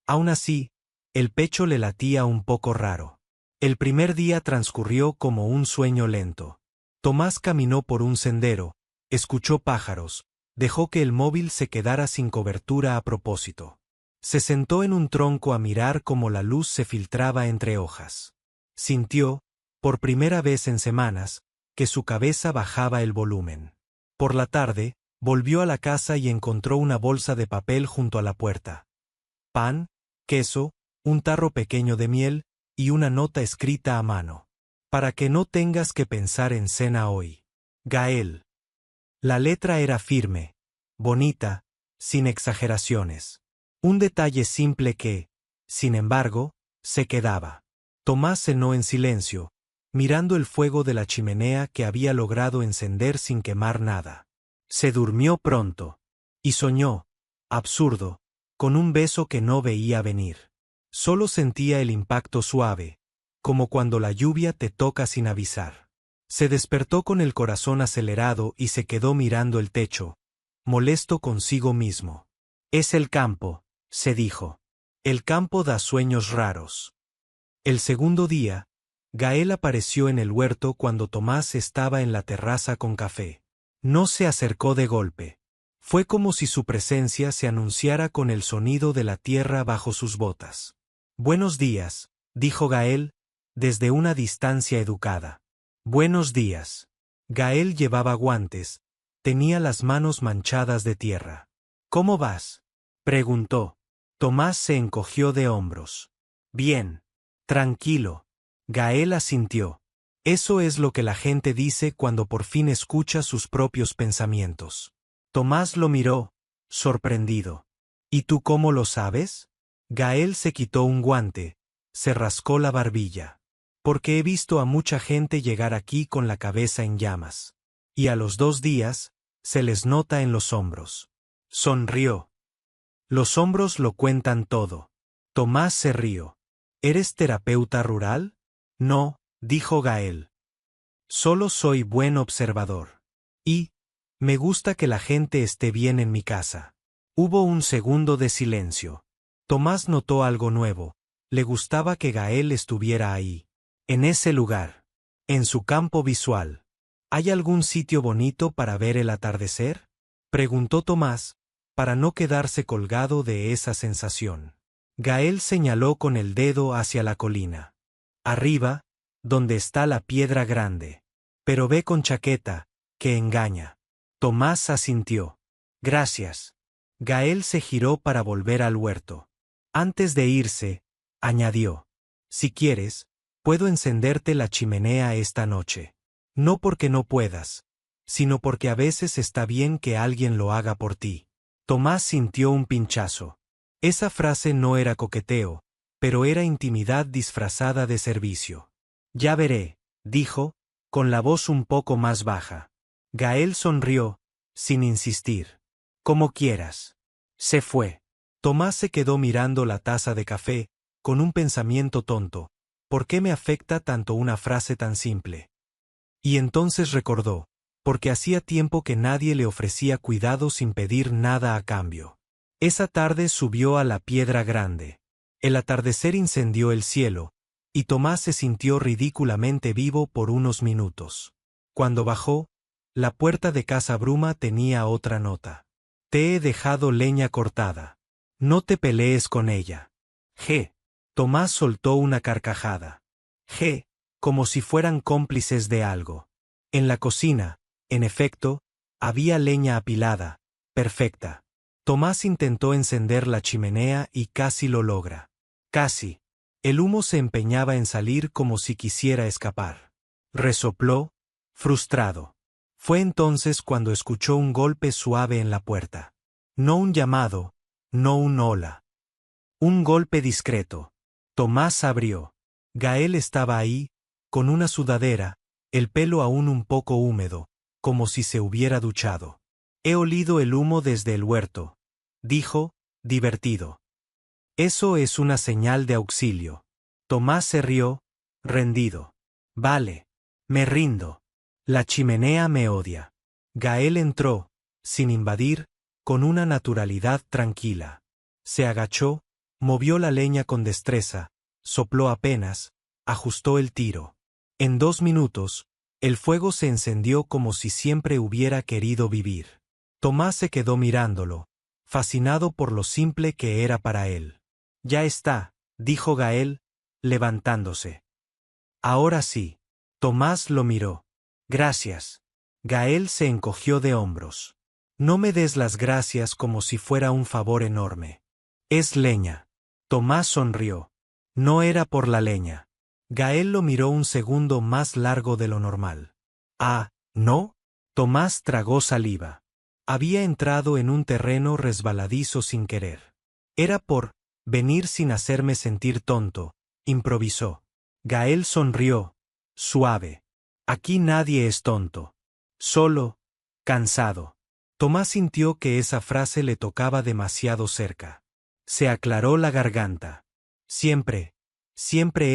Aún así, el pecho le latía un poco raro. El primer día transcurrió como un sueño lento. Tomás caminó por un sendero, escuchó pájaros, dejó que el móvil se quedara sin cobertura a propósito. Se sentó en un tronco a mirar cómo la luz se filtraba entre hojas. Sintió, por primera vez en semanas, que su cabeza bajaba el volumen. Por la tarde, volvió a la casa y encontró una bolsa de papel junto a la puerta. Pan, queso, un tarro pequeño de miel y una nota escrita a mano. Para que no tengas que pensar en cena hoy. Gael. La letra era firme, bonita, sin exageraciones. Un detalle simple que, sin embargo, se quedaba. Tomás cenó en silencio, mirando el fuego de la chimenea que había logrado encender sin quemar nada. Se durmió pronto. Y soñó, absurdo, con un beso que no veía venir. Solo sentía el impacto suave, como cuando la lluvia te toca sin avisar. Se despertó con el corazón acelerado y se quedó mirando el techo, molesto consigo mismo. Es el campo, se dijo. El campo da sueños raros. El segundo día, Gael apareció en el huerto cuando Tomás estaba en la terraza con café. No se acercó de golpe. Fue como si su presencia se anunciara con el sonido de la tierra bajo sus botas. «Buenos días», dijo Gael, desde una distancia educada. «Buenos días». Gael llevaba guantes, tenía las manos manchadas de tierra. «¿Cómo vas?», preguntó. Tomás se encogió de hombros. «Bien. Tranquilo». Gael asintió. Eso es lo que la gente dice cuando por fin escucha sus propios pensamientos. Tomás lo miró, sorprendido. «¿Y tú cómo lo sabes?». Gael se quitó un guante, se rascó la barbilla. «Porque he visto a mucha gente llegar aquí con la cabeza en llamas. Y a los 2 días, se les nota en los hombros». Sonrió. «Los hombros lo cuentan todo». Tomás se rió. «¿Eres terapeuta rural?». «No», dijo Gael. «Solo soy buen observador. Y me gusta que la gente esté bien en mi casa». Hubo un segundo de silencio. Tomás notó algo nuevo. Le gustaba que Gael estuviera ahí. En ese lugar. En su campo visual. «¿Hay algún sitio bonito para ver el atardecer?», preguntó Tomás, para no quedarse colgado de esa sensación. Gael señaló con el dedo hacia la colina. «Arriba, donde está la piedra grande. Pero ve con chaqueta, que engaña». Tomás asintió. «Gracias». Gael se giró para volver al huerto. Antes de irse, añadió: «Si quieres, puedo encenderte la chimenea esta noche. No porque no puedas, sino porque a veces está bien que alguien lo haga por ti». Tomás sintió un pinchazo. Esa frase no era coqueteo, pero era intimidad disfrazada de servicio. «Ya veré», dijo, con la voz un poco más baja. Gael sonrió, sin insistir. «Como quieras». Se fue. Tomás se quedó mirando la taza de café, con un pensamiento tonto. ¿Por qué me afecta tanto una frase tan simple? Y entonces recordó, porque hacía tiempo que nadie le ofrecía cuidado sin pedir nada a cambio. Esa tarde subió a la piedra grande. El atardecer incendió el cielo, y Tomás se sintió ridículamente vivo por unos minutos. Cuando bajó, la puerta de Casa Bruma tenía otra nota. «Te he dejado leña cortada. No te pelees con ella». «G». Tomás soltó una carcajada. «G», como si fueran cómplices de algo. En la cocina, en efecto, había leña apilada, perfecta. Tomás intentó encender la chimenea y casi lo logra. Casi. El humo se empeñaba en salir como si quisiera escapar. Resopló, frustrado. Fue entonces cuando escuchó un golpe suave en la puerta. No un llamado, no un hola. Un golpe discreto. Tomás abrió. Gael estaba ahí, con una sudadera, el pelo aún un poco húmedo, como si se hubiera duchado. «He olido el humo desde el huerto», dijo, divertido. «Eso es una señal de auxilio». Tomás se rió, rendido. «Vale. Me rindo. La chimenea me odia». Gael entró, sin invadir, con una naturalidad tranquila. Se agachó, movió la leña con destreza, sopló apenas, ajustó el tiro. En 2 minutos, el fuego se encendió como si siempre hubiera querido vivir. Tomás se quedó mirándolo, fascinado por lo simple que era para él. «Ya está», dijo Gael, levantándose. «Ahora sí». Tomás lo miró. «Gracias». Gael se encogió de hombros. «No me des las gracias como si fuera un favor enorme. Es leña». Tomás sonrió. No era por la leña. Gael lo miró un segundo más largo de lo normal. «Ah, ¿no?». Tomás tragó saliva. Había entrado en un terreno resbaladizo sin querer. «Era por venir sin hacerme sentir tonto», improvisó. Gael sonrió, suave. «Aquí nadie es tonto. Solo, cansado». Tomás sintió que esa frase le tocaba demasiado cerca. Se aclaró la garganta. «¿Siempre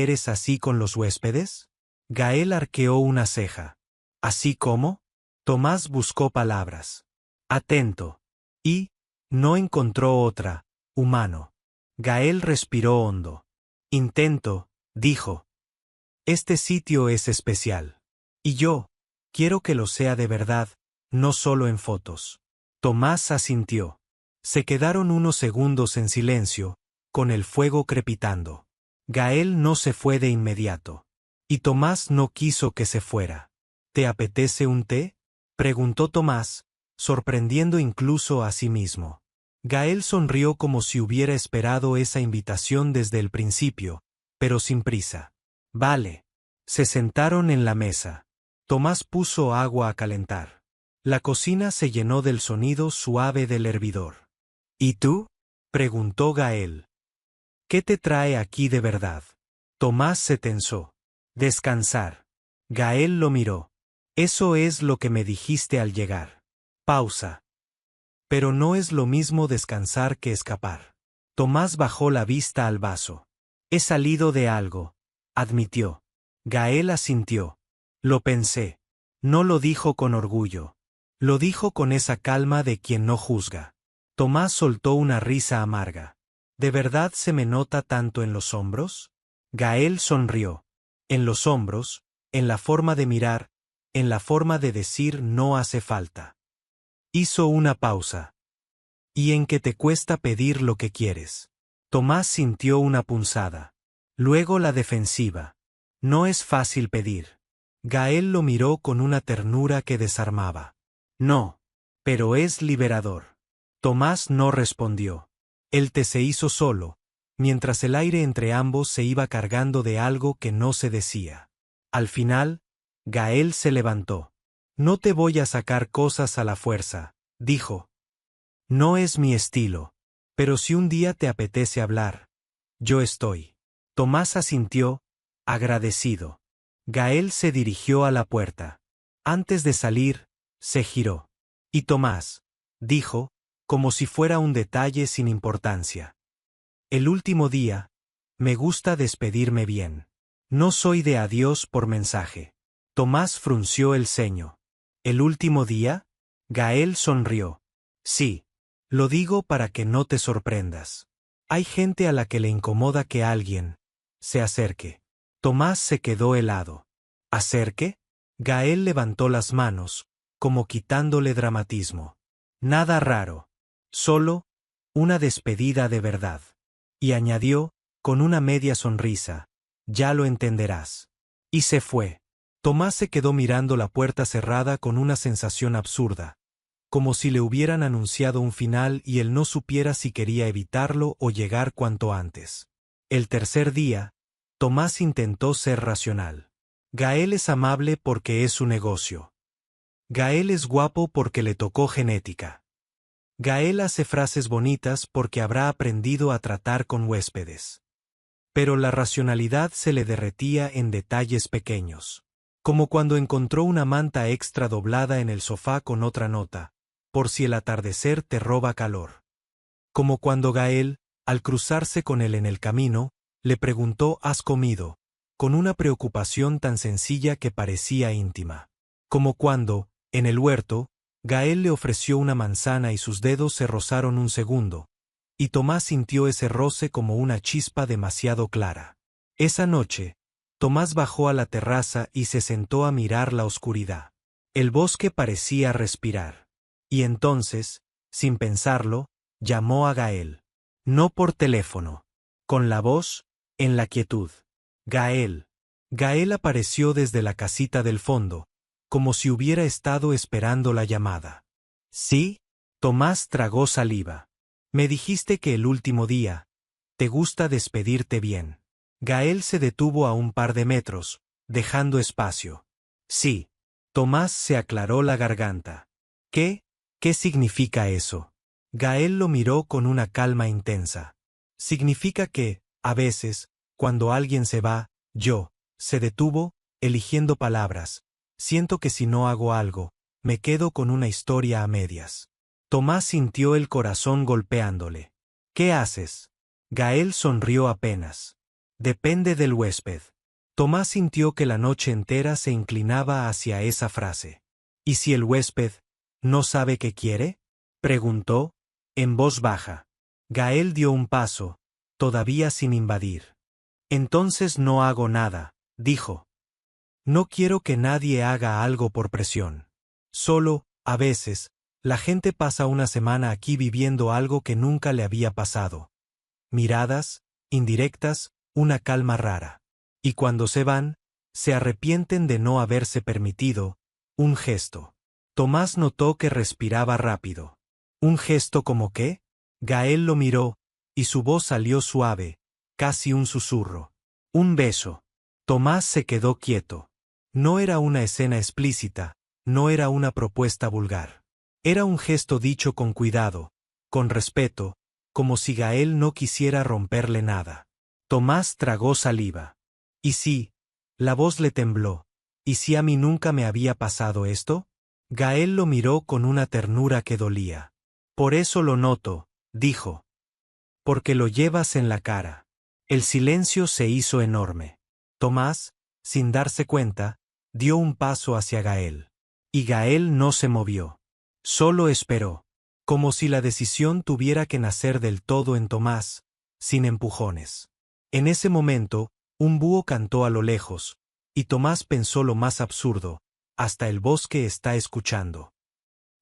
eres así con los huéspedes?». Gael arqueó una ceja. «¿Así como?». Tomás buscó palabras. «Atento». Y no encontró otra, humano. Gael respiró hondo. «Intento», dijo. Este sitio es especial. Y yo, quiero que lo sea de verdad, no solo en fotos. Tomás asintió. Se quedaron unos segundos en silencio, con el fuego crepitando. Gael no se fue de inmediato. Y Tomás no quiso que se fuera. ¿Te apetece un té?, preguntó Tomás, sorprendiendo incluso a sí mismo. Gael sonrió como si hubiera esperado esa invitación desde el principio, pero sin prisa. Vale. Se sentaron en la mesa. Tomás puso agua a calentar. La cocina se llenó del sonido suave del hervidor. ¿Y tú?, preguntó Gael. ¿Qué te trae aquí de verdad? Tomás se tensó. Descansar. Gael lo miró. Eso es lo que me dijiste al llegar. Pausa. Pero no es lo mismo descansar que escapar. Tomás bajó la vista al vaso. He salido de algo, admitió. Gael asintió. Lo pensé. No lo dijo con orgullo. Lo dijo con esa calma de quien no juzga. Tomás soltó una risa amarga. ¿De verdad se me nota tanto en los hombros? Gael sonrió. En los hombros, en la forma de mirar, en la forma de decir no hace falta. Hizo una pausa. ¿Y en que te cuesta pedir lo que quieres? Tomás sintió una punzada. Luego la defensiva. No es fácil pedir. Gael lo miró con una ternura que desarmaba. No. Pero es liberador. Tomás no respondió. El té se hizo solo, mientras el aire entre ambos se iba cargando de algo que no se decía. Al final, Gael se levantó. No te voy a sacar cosas a la fuerza, dijo. No es mi estilo. Pero si un día te apetece hablar, yo estoy. Tomás asintió, agradecido. Gael se dirigió a la puerta. Antes de salir, se giró. Y Tomás, dijo, como si fuera un detalle sin importancia. El último día, me gusta despedirme bien. No soy de adiós por mensaje. Tomás frunció el ceño. ¿El último día? Gael sonrió. Sí. Lo digo para que no te sorprendas. Hay gente a la que le incomoda que alguien se acerque. Tomás se quedó helado. ¿Acerque? Gael levantó las manos, como quitándole dramatismo. Nada raro. Solo una despedida de verdad. Y añadió, con una media sonrisa, ya lo entenderás. Y se fue. Tomás se quedó mirando la puerta cerrada con una sensación absurda, como si le hubieran anunciado un final y él no supiera si quería evitarlo o llegar cuanto antes. El tercer día, Tomás intentó ser racional. Gael es amable porque es su negocio. Gael es guapo porque le tocó genética. Gael hace frases bonitas porque habrá aprendido a tratar con huéspedes. Pero la racionalidad se le derretía en detalles pequeños. Como cuando encontró una manta extra doblada en el sofá con otra nota, por si el atardecer te roba calor. Como cuando Gael, al cruzarse con él en el camino, le preguntó ¿has comido?, con una preocupación tan sencilla que parecía íntima. Como cuando, en el huerto, Gael le ofreció una manzana y sus dedos se rozaron un segundo, y Tomás sintió ese roce como una chispa demasiado clara. Esa noche, Tomás bajó a la terraza y se sentó a mirar la oscuridad. El bosque parecía respirar. Y entonces, sin pensarlo, llamó a Gael. No por teléfono. Con la voz, en la quietud. Gael. Gael apareció desde la casita del fondo, como si hubiera estado esperando la llamada. ¿Sí? Tomás tragó saliva. Me dijiste que el último día, te gusta despedirte bien. Gael se detuvo a un par de metros, dejando espacio. Sí. Tomás se aclaró la garganta. ¿Qué? ¿Qué significa eso? Gael lo miró con una calma intensa. Significa que, a veces, cuando alguien se va, se detuvo, eligiendo palabras. Siento que si no hago algo, me quedo con una historia a medias. Tomás sintió el corazón golpeándole. ¿Qué haces? Gael sonrió apenas. Depende del huésped. Tomás sintió que la noche entera se inclinaba hacia esa frase. ¿Y si el huésped no sabe qué quiere?, preguntó, en voz baja. Gael dio un paso, todavía sin invadir. Entonces no hago nada, dijo. No quiero que nadie haga algo por presión. Solo, a veces, la gente pasa una semana aquí viviendo algo que nunca le había pasado. Miradas, indirectas, una calma rara. Y cuando se van, se arrepienten de no haberse permitido un gesto. Tomás notó que respiraba rápido. ¿Un gesto como qué? Gael lo miró, y su voz salió suave, casi un susurro. Un beso. Tomás se quedó quieto. No era una escena explícita, no era una propuesta vulgar. Era un gesto dicho con cuidado, con respeto, como si Gael no quisiera romperle nada. Tomás tragó saliva. ¿Y sí? La voz le tembló. ¿Y si a mí nunca me había pasado esto? Gael lo miró con una ternura que dolía. Por eso lo noto, dijo. Porque lo llevas en la cara. El silencio se hizo enorme. Tomás, sin darse cuenta, dio un paso hacia Gael. Y Gael no se movió. Solo esperó. Como si la decisión tuviera que nacer del todo en Tomás, sin empujones. En ese momento, un búho cantó a lo lejos, y Tomás pensó lo más absurdo, hasta el bosque está escuchando.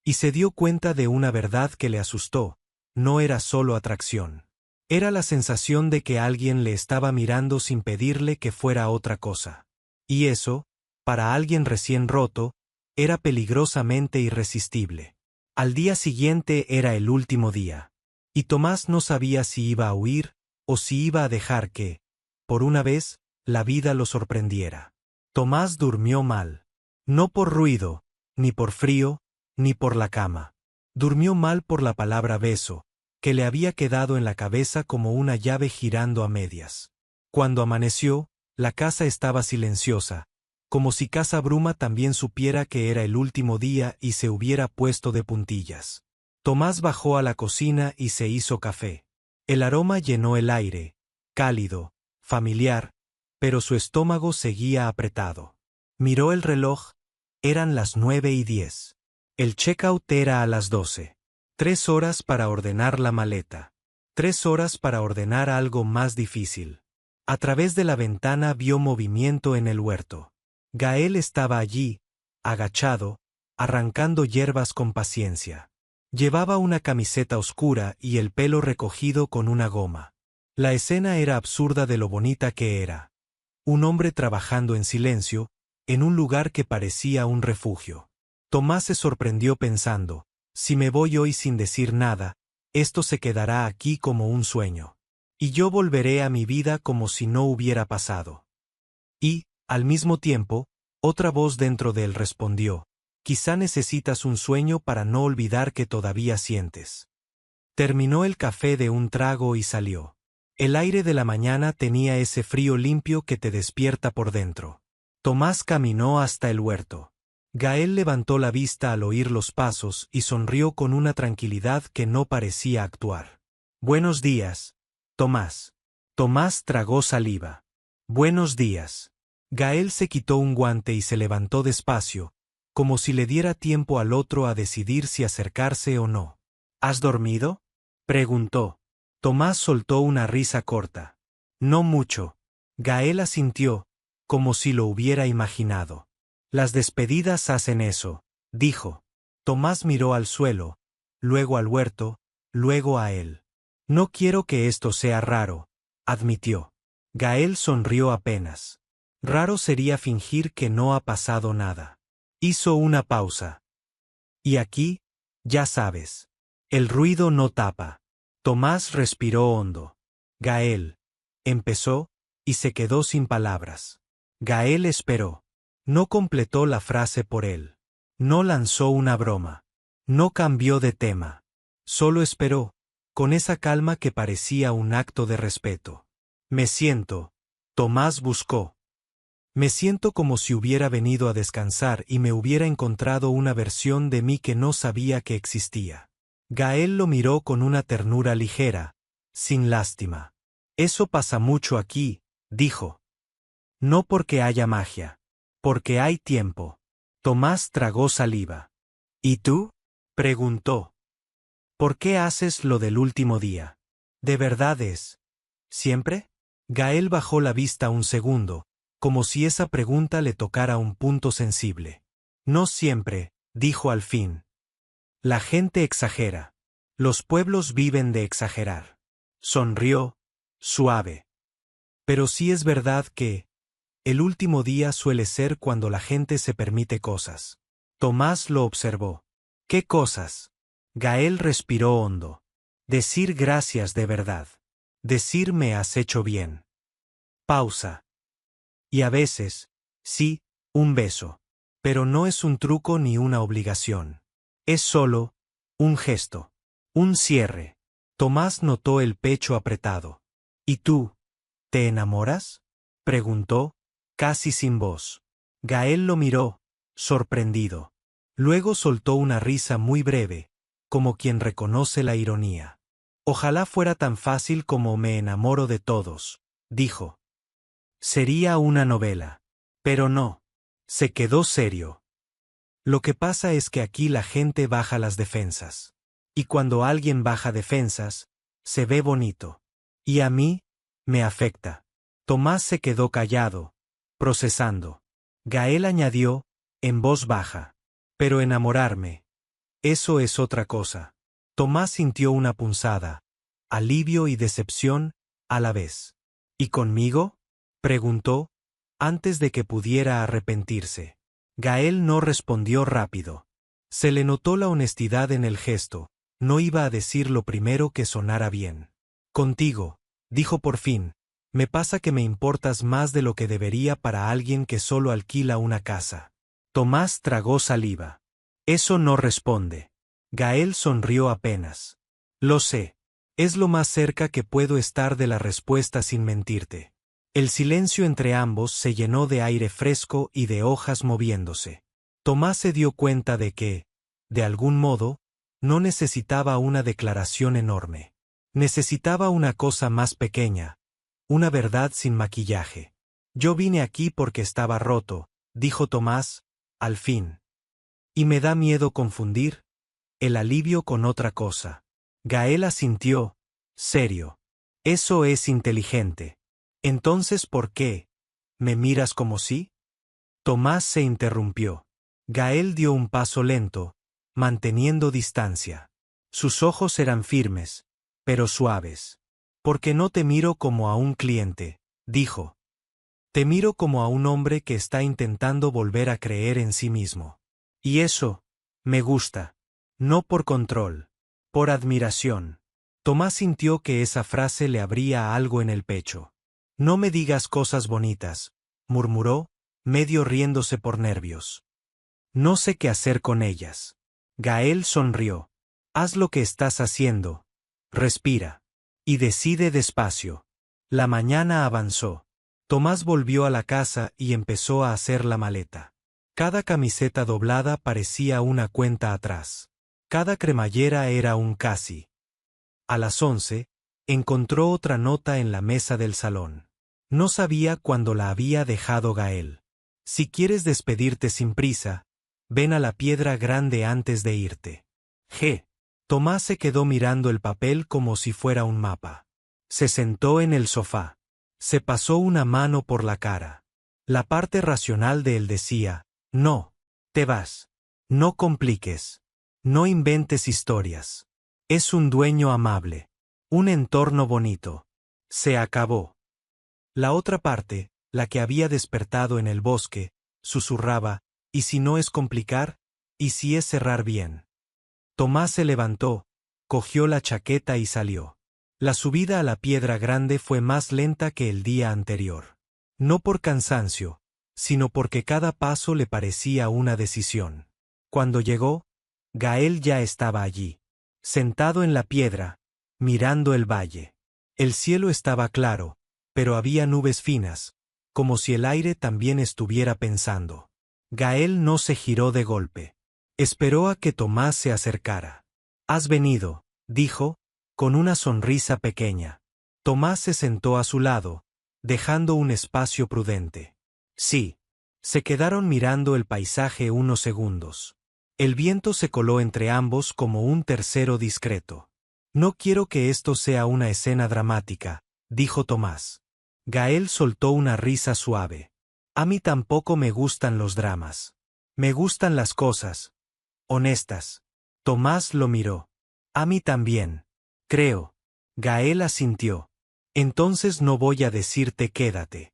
Y se dio cuenta de una verdad que le asustó, no era solo atracción. Era la sensación de que alguien le estaba mirando sin pedirle que fuera otra cosa. Y eso, para alguien recién roto, era peligrosamente irresistible. Al día siguiente era el último día. Y Tomás no sabía si iba a huir, o si iba a dejar que, por una vez, la vida lo sorprendiera. Tomás durmió mal. No por ruido, ni por frío, ni por la cama. Durmió mal por la palabra beso, que le había quedado en la cabeza como una llave girando a medias. Cuando amaneció, la casa estaba silenciosa, como si Casa Bruma también supiera que era el último día y se hubiera puesto de puntillas. Tomás bajó a la cocina y se hizo café. El aroma llenó el aire, cálido, familiar, pero su estómago seguía apretado. Miró el reloj, eran las 9:10. El checkout era a las 12. 3 horas para ordenar la maleta. 3 horas para ordenar algo más difícil. A través de la ventana vio movimiento en el huerto. Gael estaba allí, agachado, arrancando hierbas con paciencia. Llevaba una camiseta oscura y el pelo recogido con una goma. La escena era absurda de lo bonita que era. Un hombre trabajando en silencio, en un lugar que parecía un refugio. Tomás se sorprendió pensando, si me voy hoy sin decir nada, esto se quedará aquí como un sueño. Y yo volveré a mi vida como si no hubiera pasado. Y, al mismo tiempo, otra voz dentro de él respondió, quizá necesitas un sueño para no olvidar que todavía sientes. Terminó el café de un trago y salió. El aire de la mañana tenía ese frío limpio que te despierta por dentro. Tomás caminó hasta el huerto. Gael levantó la vista al oír los pasos y sonrió con una tranquilidad que no parecía actuar. Buenos días, Tomás. Tomás tragó saliva. Buenos días. Gael se quitó un guante y se levantó despacio, como si le diera tiempo al otro a decidir si acercarse o no. ¿Has dormido? Preguntó. Tomás soltó una risa corta. No mucho. Gael asintió, como si lo hubiera imaginado. Las despedidas hacen eso, dijo. Tomás miró al suelo, luego al huerto, luego a él. No quiero que esto sea raro, admitió. Gael sonrió apenas. Raro sería fingir que no ha pasado nada. Hizo una pausa. Y aquí, ya sabes. El ruido no tapa. Tomás respiró hondo. Gael. Empezó, y se quedó sin palabras. Gael esperó. No completó la frase por él. No lanzó una broma. No cambió de tema. Solo esperó, con esa calma que parecía un acto de respeto. Me siento. Tomás buscó. Me siento como si hubiera venido a descansar y me hubiera encontrado una versión de mí que no sabía que existía. Gael lo miró con una ternura ligera, sin lástima. Eso pasa mucho aquí, dijo. No porque haya magia. Porque hay tiempo. Tomás tragó saliva. ¿Y tú? Preguntó. ¿Por qué haces lo del último día? ¿De verdad es? ¿Siempre? Gael bajó la vista un segundo, como si esa pregunta le tocara un punto sensible. No siempre, dijo al fin. La gente exagera. Los pueblos viven de exagerar. Sonrió, suave. Pero sí es verdad que el último día suele ser cuando la gente se permite cosas. Tomás lo observó. ¿Qué cosas? Gael respiró hondo. Decir gracias de verdad. Decir me has hecho bien. Pausa. Y a veces, sí, un beso. Pero no es un truco ni una obligación. Es solo un gesto. Un cierre. Tomás notó el pecho apretado. ¿Y tú? ¿Te enamoras?, preguntó, casi sin voz. Gael lo miró, sorprendido. Luego soltó una risa muy breve, como quien reconoce la ironía. Ojalá fuera tan fácil como me enamoro de todos, dijo. Sería una novela. Pero no. Se quedó serio. Lo que pasa es que aquí la gente baja las defensas. Y cuando alguien baja defensas, se ve bonito. Y a mí, me afecta. Tomás se quedó callado, procesando. Gael añadió, en voz baja. Pero enamorarme. Eso es otra cosa. Tomás sintió una punzada, alivio y decepción, a la vez. ¿Y conmigo?, preguntó, antes de que pudiera arrepentirse. Gael no respondió rápido. Se le notó la honestidad en el gesto, no iba a decir lo primero que sonara bien. Contigo, dijo por fin, me pasa que me importas más de lo que debería para alguien que solo alquila una casa. Tomás tragó saliva. Eso no responde. Gael sonrió apenas. Lo sé. Es lo más cerca que puedo estar de la respuesta sin mentirte. El silencio entre ambos se llenó de aire fresco y de hojas moviéndose. Tomás se dio cuenta de que, de algún modo, no necesitaba una declaración enorme. Necesitaba una cosa más pequeña, una verdad sin maquillaje. Yo vine aquí porque estaba roto, dijo Tomás, al fin. Y me da miedo confundir el alivio con otra cosa. Gael asintió, serio. Eso es inteligente. Entonces, ¿por qué? ¿Me miras como si? Tomás se interrumpió. Gael dio un paso lento, manteniendo distancia. Sus ojos eran firmes, pero suaves. Porque no te miro como a un cliente, dijo. Te miro como a un hombre que está intentando volver a creer en sí mismo. Y eso, me gusta. No por control, por admiración. Tomás sintió que esa frase le abría algo en el pecho. No me digas cosas bonitas, murmuró, medio riéndose por nervios. No sé qué hacer con ellas. Gael sonrió. Haz lo que estás haciendo. Respira. Y decide despacio. La mañana avanzó. Tomás volvió a la casa y empezó a hacer la maleta. Cada camiseta doblada parecía una cuenta atrás. Cada cremallera era un casi. A las 11, encontró otra nota en la mesa del salón. No sabía cuándo la había dejado Gael. Si quieres despedirte sin prisa, ven a la Piedra Grande antes de irte. G. Tomás se quedó mirando el papel como si fuera un mapa. Se sentó en el sofá. Se pasó una mano por la cara. La parte racional de él decía, no, te vas. No compliques. No inventes historias. Es un dueño amable. Un entorno bonito. Se acabó. La otra parte, la que había despertado en el bosque, susurraba, ¿y si no es complicar? ¿Y si es cerrar bien? Tomás se levantó, cogió la chaqueta y salió. La subida a la Piedra Grande fue más lenta que el día anterior. No por cansancio, sino porque cada paso le parecía una decisión. Cuando llegó, Gael ya estaba allí, sentado en la piedra, mirando el valle. El cielo estaba claro, pero había nubes finas, como si el aire también estuviera pensando. Gael no se giró de golpe. Esperó a que Tomás se acercara. «Has venido», dijo, con una sonrisa pequeña. Tomás se sentó a su lado, dejando un espacio prudente. Sí. Se quedaron mirando el paisaje unos segundos. El viento se coló entre ambos como un tercero discreto. No quiero que esto sea una escena dramática, dijo Tomás. Gael soltó una risa suave. A mí tampoco me gustan los dramas. Me gustan las cosas honestas. Tomás lo miró. A mí también. Creo. Gael asintió. Entonces no voy a decirte quédate.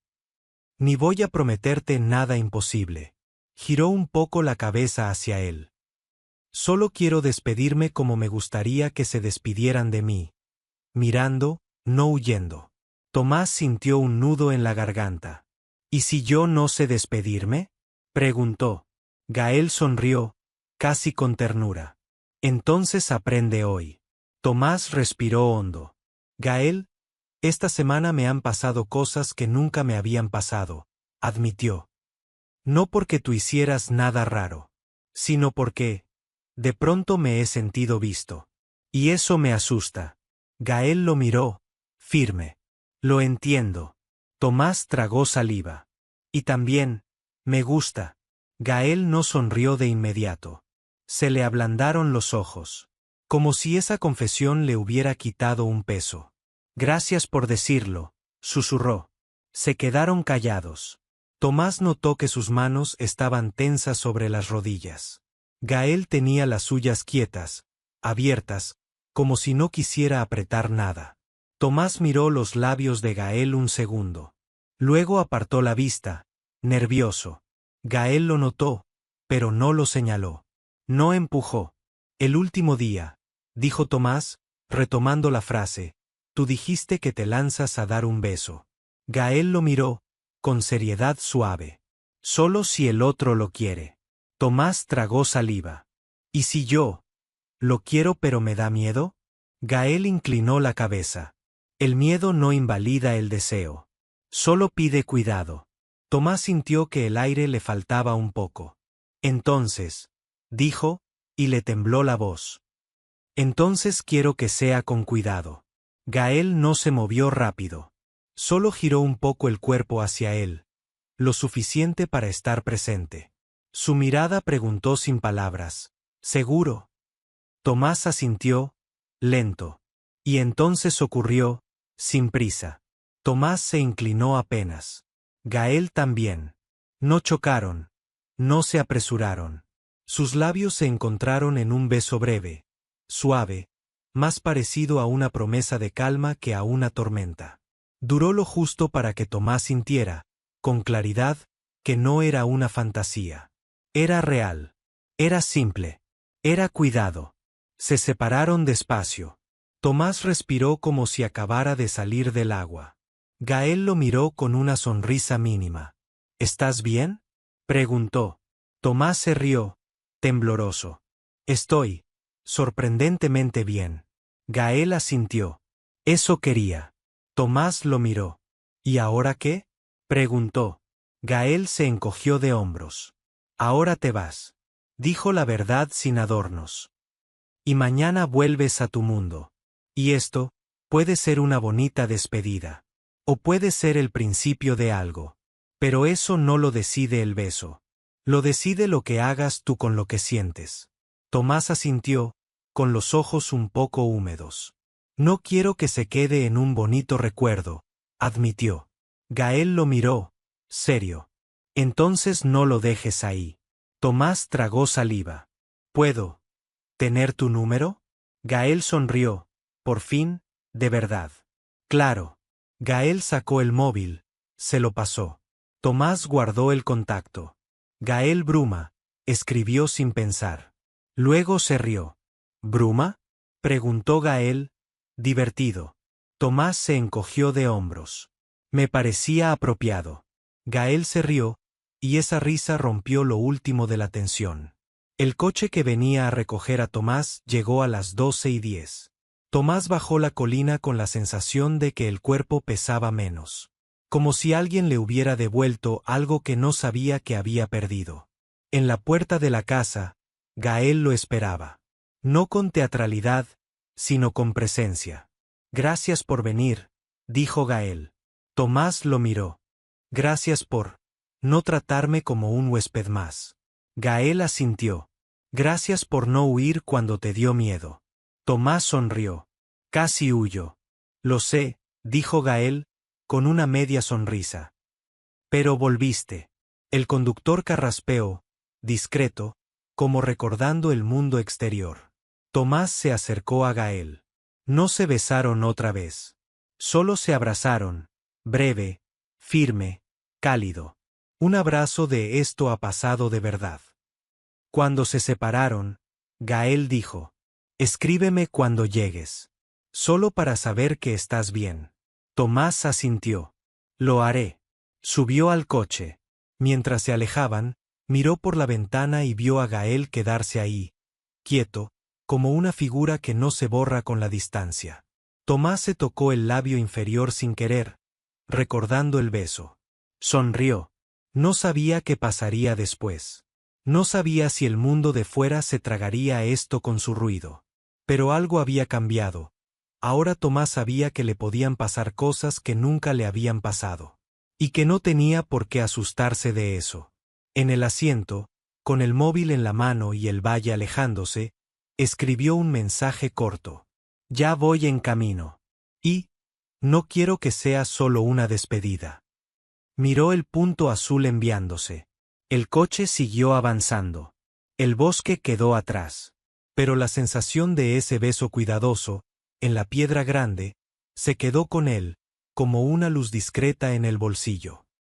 Ni voy a prometerte nada imposible. Giró un poco la cabeza hacia él. Solo quiero despedirme como me gustaría que se despidieran de mí. Mirando, no huyendo. Tomás sintió un nudo en la garganta. ¿Y si yo no sé despedirme? Preguntó. Gael sonrió, casi con ternura. Entonces aprende hoy. Tomás respiró hondo. Gael, esta semana me han pasado cosas que nunca me habían pasado, admitió. No porque tú hicieras nada raro, sino porque, de pronto me he sentido visto. Y eso me asusta. Gael lo miró, firme. Lo entiendo. Tomás tragó saliva. Y también, me gusta. Gael no sonrió de inmediato. Se le ablandaron los ojos. Como si esa confesión le hubiera quitado un peso. Gracias por decirlo, susurró. Se quedaron callados. Tomás notó que sus manos estaban tensas sobre las rodillas. Gael tenía las suyas quietas, abiertas, como si no quisiera apretar nada. Tomás miró los labios de Gael un segundo. Luego apartó la vista, nervioso. Gael lo notó, pero no lo señaló. No empujó. El último día, dijo Tomás, retomando la frase, tú dijiste que te lanzas a dar un beso. Gael lo miró, con seriedad suave. Solo si el otro lo quiere. Tomás tragó saliva. ¿Y si yo? Lo quiero pero me da miedo? Gael inclinó la cabeza. El miedo no invalida el deseo. Solo pide cuidado. Tomás sintió que el aire le faltaba un poco. Entonces, dijo, y le tembló la voz. Entonces quiero que sea con cuidado. Gael no se movió rápido. Solo giró un poco el cuerpo hacia él. Lo suficiente para estar presente. Su mirada preguntó sin palabras. ¿Seguro? Tomás asintió, lento. Y entonces ocurrió, sin prisa. Tomás se inclinó apenas. Gael también. No chocaron. No se apresuraron. Sus labios se encontraron en un beso breve, suave, más parecido a una promesa de calma que a una tormenta. Duró lo justo para que Tomás sintiera, con claridad, que no era una fantasía. Era real. Era simple. Era cuidado. Se separaron despacio. Tomás respiró como si acabara de salir del agua. Gael lo miró con una sonrisa mínima. ¿Estás bien? Preguntó. Tomás se rió, tembloroso. Estoy, sorprendentemente bien. Gael asintió. Eso quería. Tomás lo miró. ¿Y ahora qué? Preguntó. Gael se encogió de hombros. Ahora te vas. Dijo la verdad sin adornos. Y mañana vuelves a tu mundo. Y esto, puede ser una bonita despedida. O puede ser el principio de algo. Pero eso no lo decide el beso. Lo decide lo que hagas tú con lo que sientes. Tomás asintió, con los ojos un poco húmedos. No quiero que se quede en un bonito recuerdo, admitió. Gael lo miró, serio. Entonces no lo dejes ahí. Tomás tragó saliva. ¿Puedo tener tu número? Gael sonrió, por fin, de verdad. Claro. Gael sacó el móvil, se lo pasó. Tomás guardó el contacto. Gael Bruma, escribió sin pensar. Luego se rió. ¿Bruma? Preguntó Gael, divertido. Tomás se encogió de hombros. Me parecía apropiado. Gael se rió, y esa risa rompió lo último de la tensión. El coche que venía a recoger a Tomás llegó a las 12:10. Tomás bajó la colina con la sensación de que el cuerpo pesaba menos. Como si alguien le hubiera devuelto algo que no sabía que había perdido. En la puerta de la casa, Gael lo esperaba. No con teatralidad, sino con presencia. Gracias por venir, dijo Gael. Tomás lo miró. Gracias por no tratarme como un huésped más. Gael asintió. Gracias por no huir cuando te dio miedo. Tomás sonrió. Casi huyo. Lo sé, dijo Gael, con una media sonrisa. Pero volviste. El conductor carraspeó, discreto, como recordando el mundo exterior. Tomás se acercó a Gael. No se besaron otra vez. Solo se abrazaron, breve, firme, cálido. Un abrazo de esto ha pasado de verdad. Cuando se separaron, Gael dijo: escríbeme cuando llegues. Solo para saber que estás bien. Tomás asintió. Lo haré. Subió al coche. Mientras se alejaban, miró por la ventana y vio a Gael quedarse ahí, quieto, como una figura que no se borra con la distancia. Tomás se tocó el labio inferior sin querer, recordando el beso. Sonrió. No sabía qué pasaría después. No sabía si el mundo de fuera se tragaría esto con su ruido. Pero algo había cambiado. Ahora Tomás sabía que le podían pasar cosas que nunca le habían pasado. Y que no tenía por qué asustarse de eso. En el asiento, con el móvil en la mano y el valle alejándose, escribió un mensaje corto. Ya voy en camino. Y no quiero que sea solo una despedida. Miró el punto azul enviándose. El coche siguió avanzando. El bosque quedó atrás. Pero la sensación de ese beso cuidadoso, en la piedra grande, se quedó con él, como una luz discreta en el bolsillo.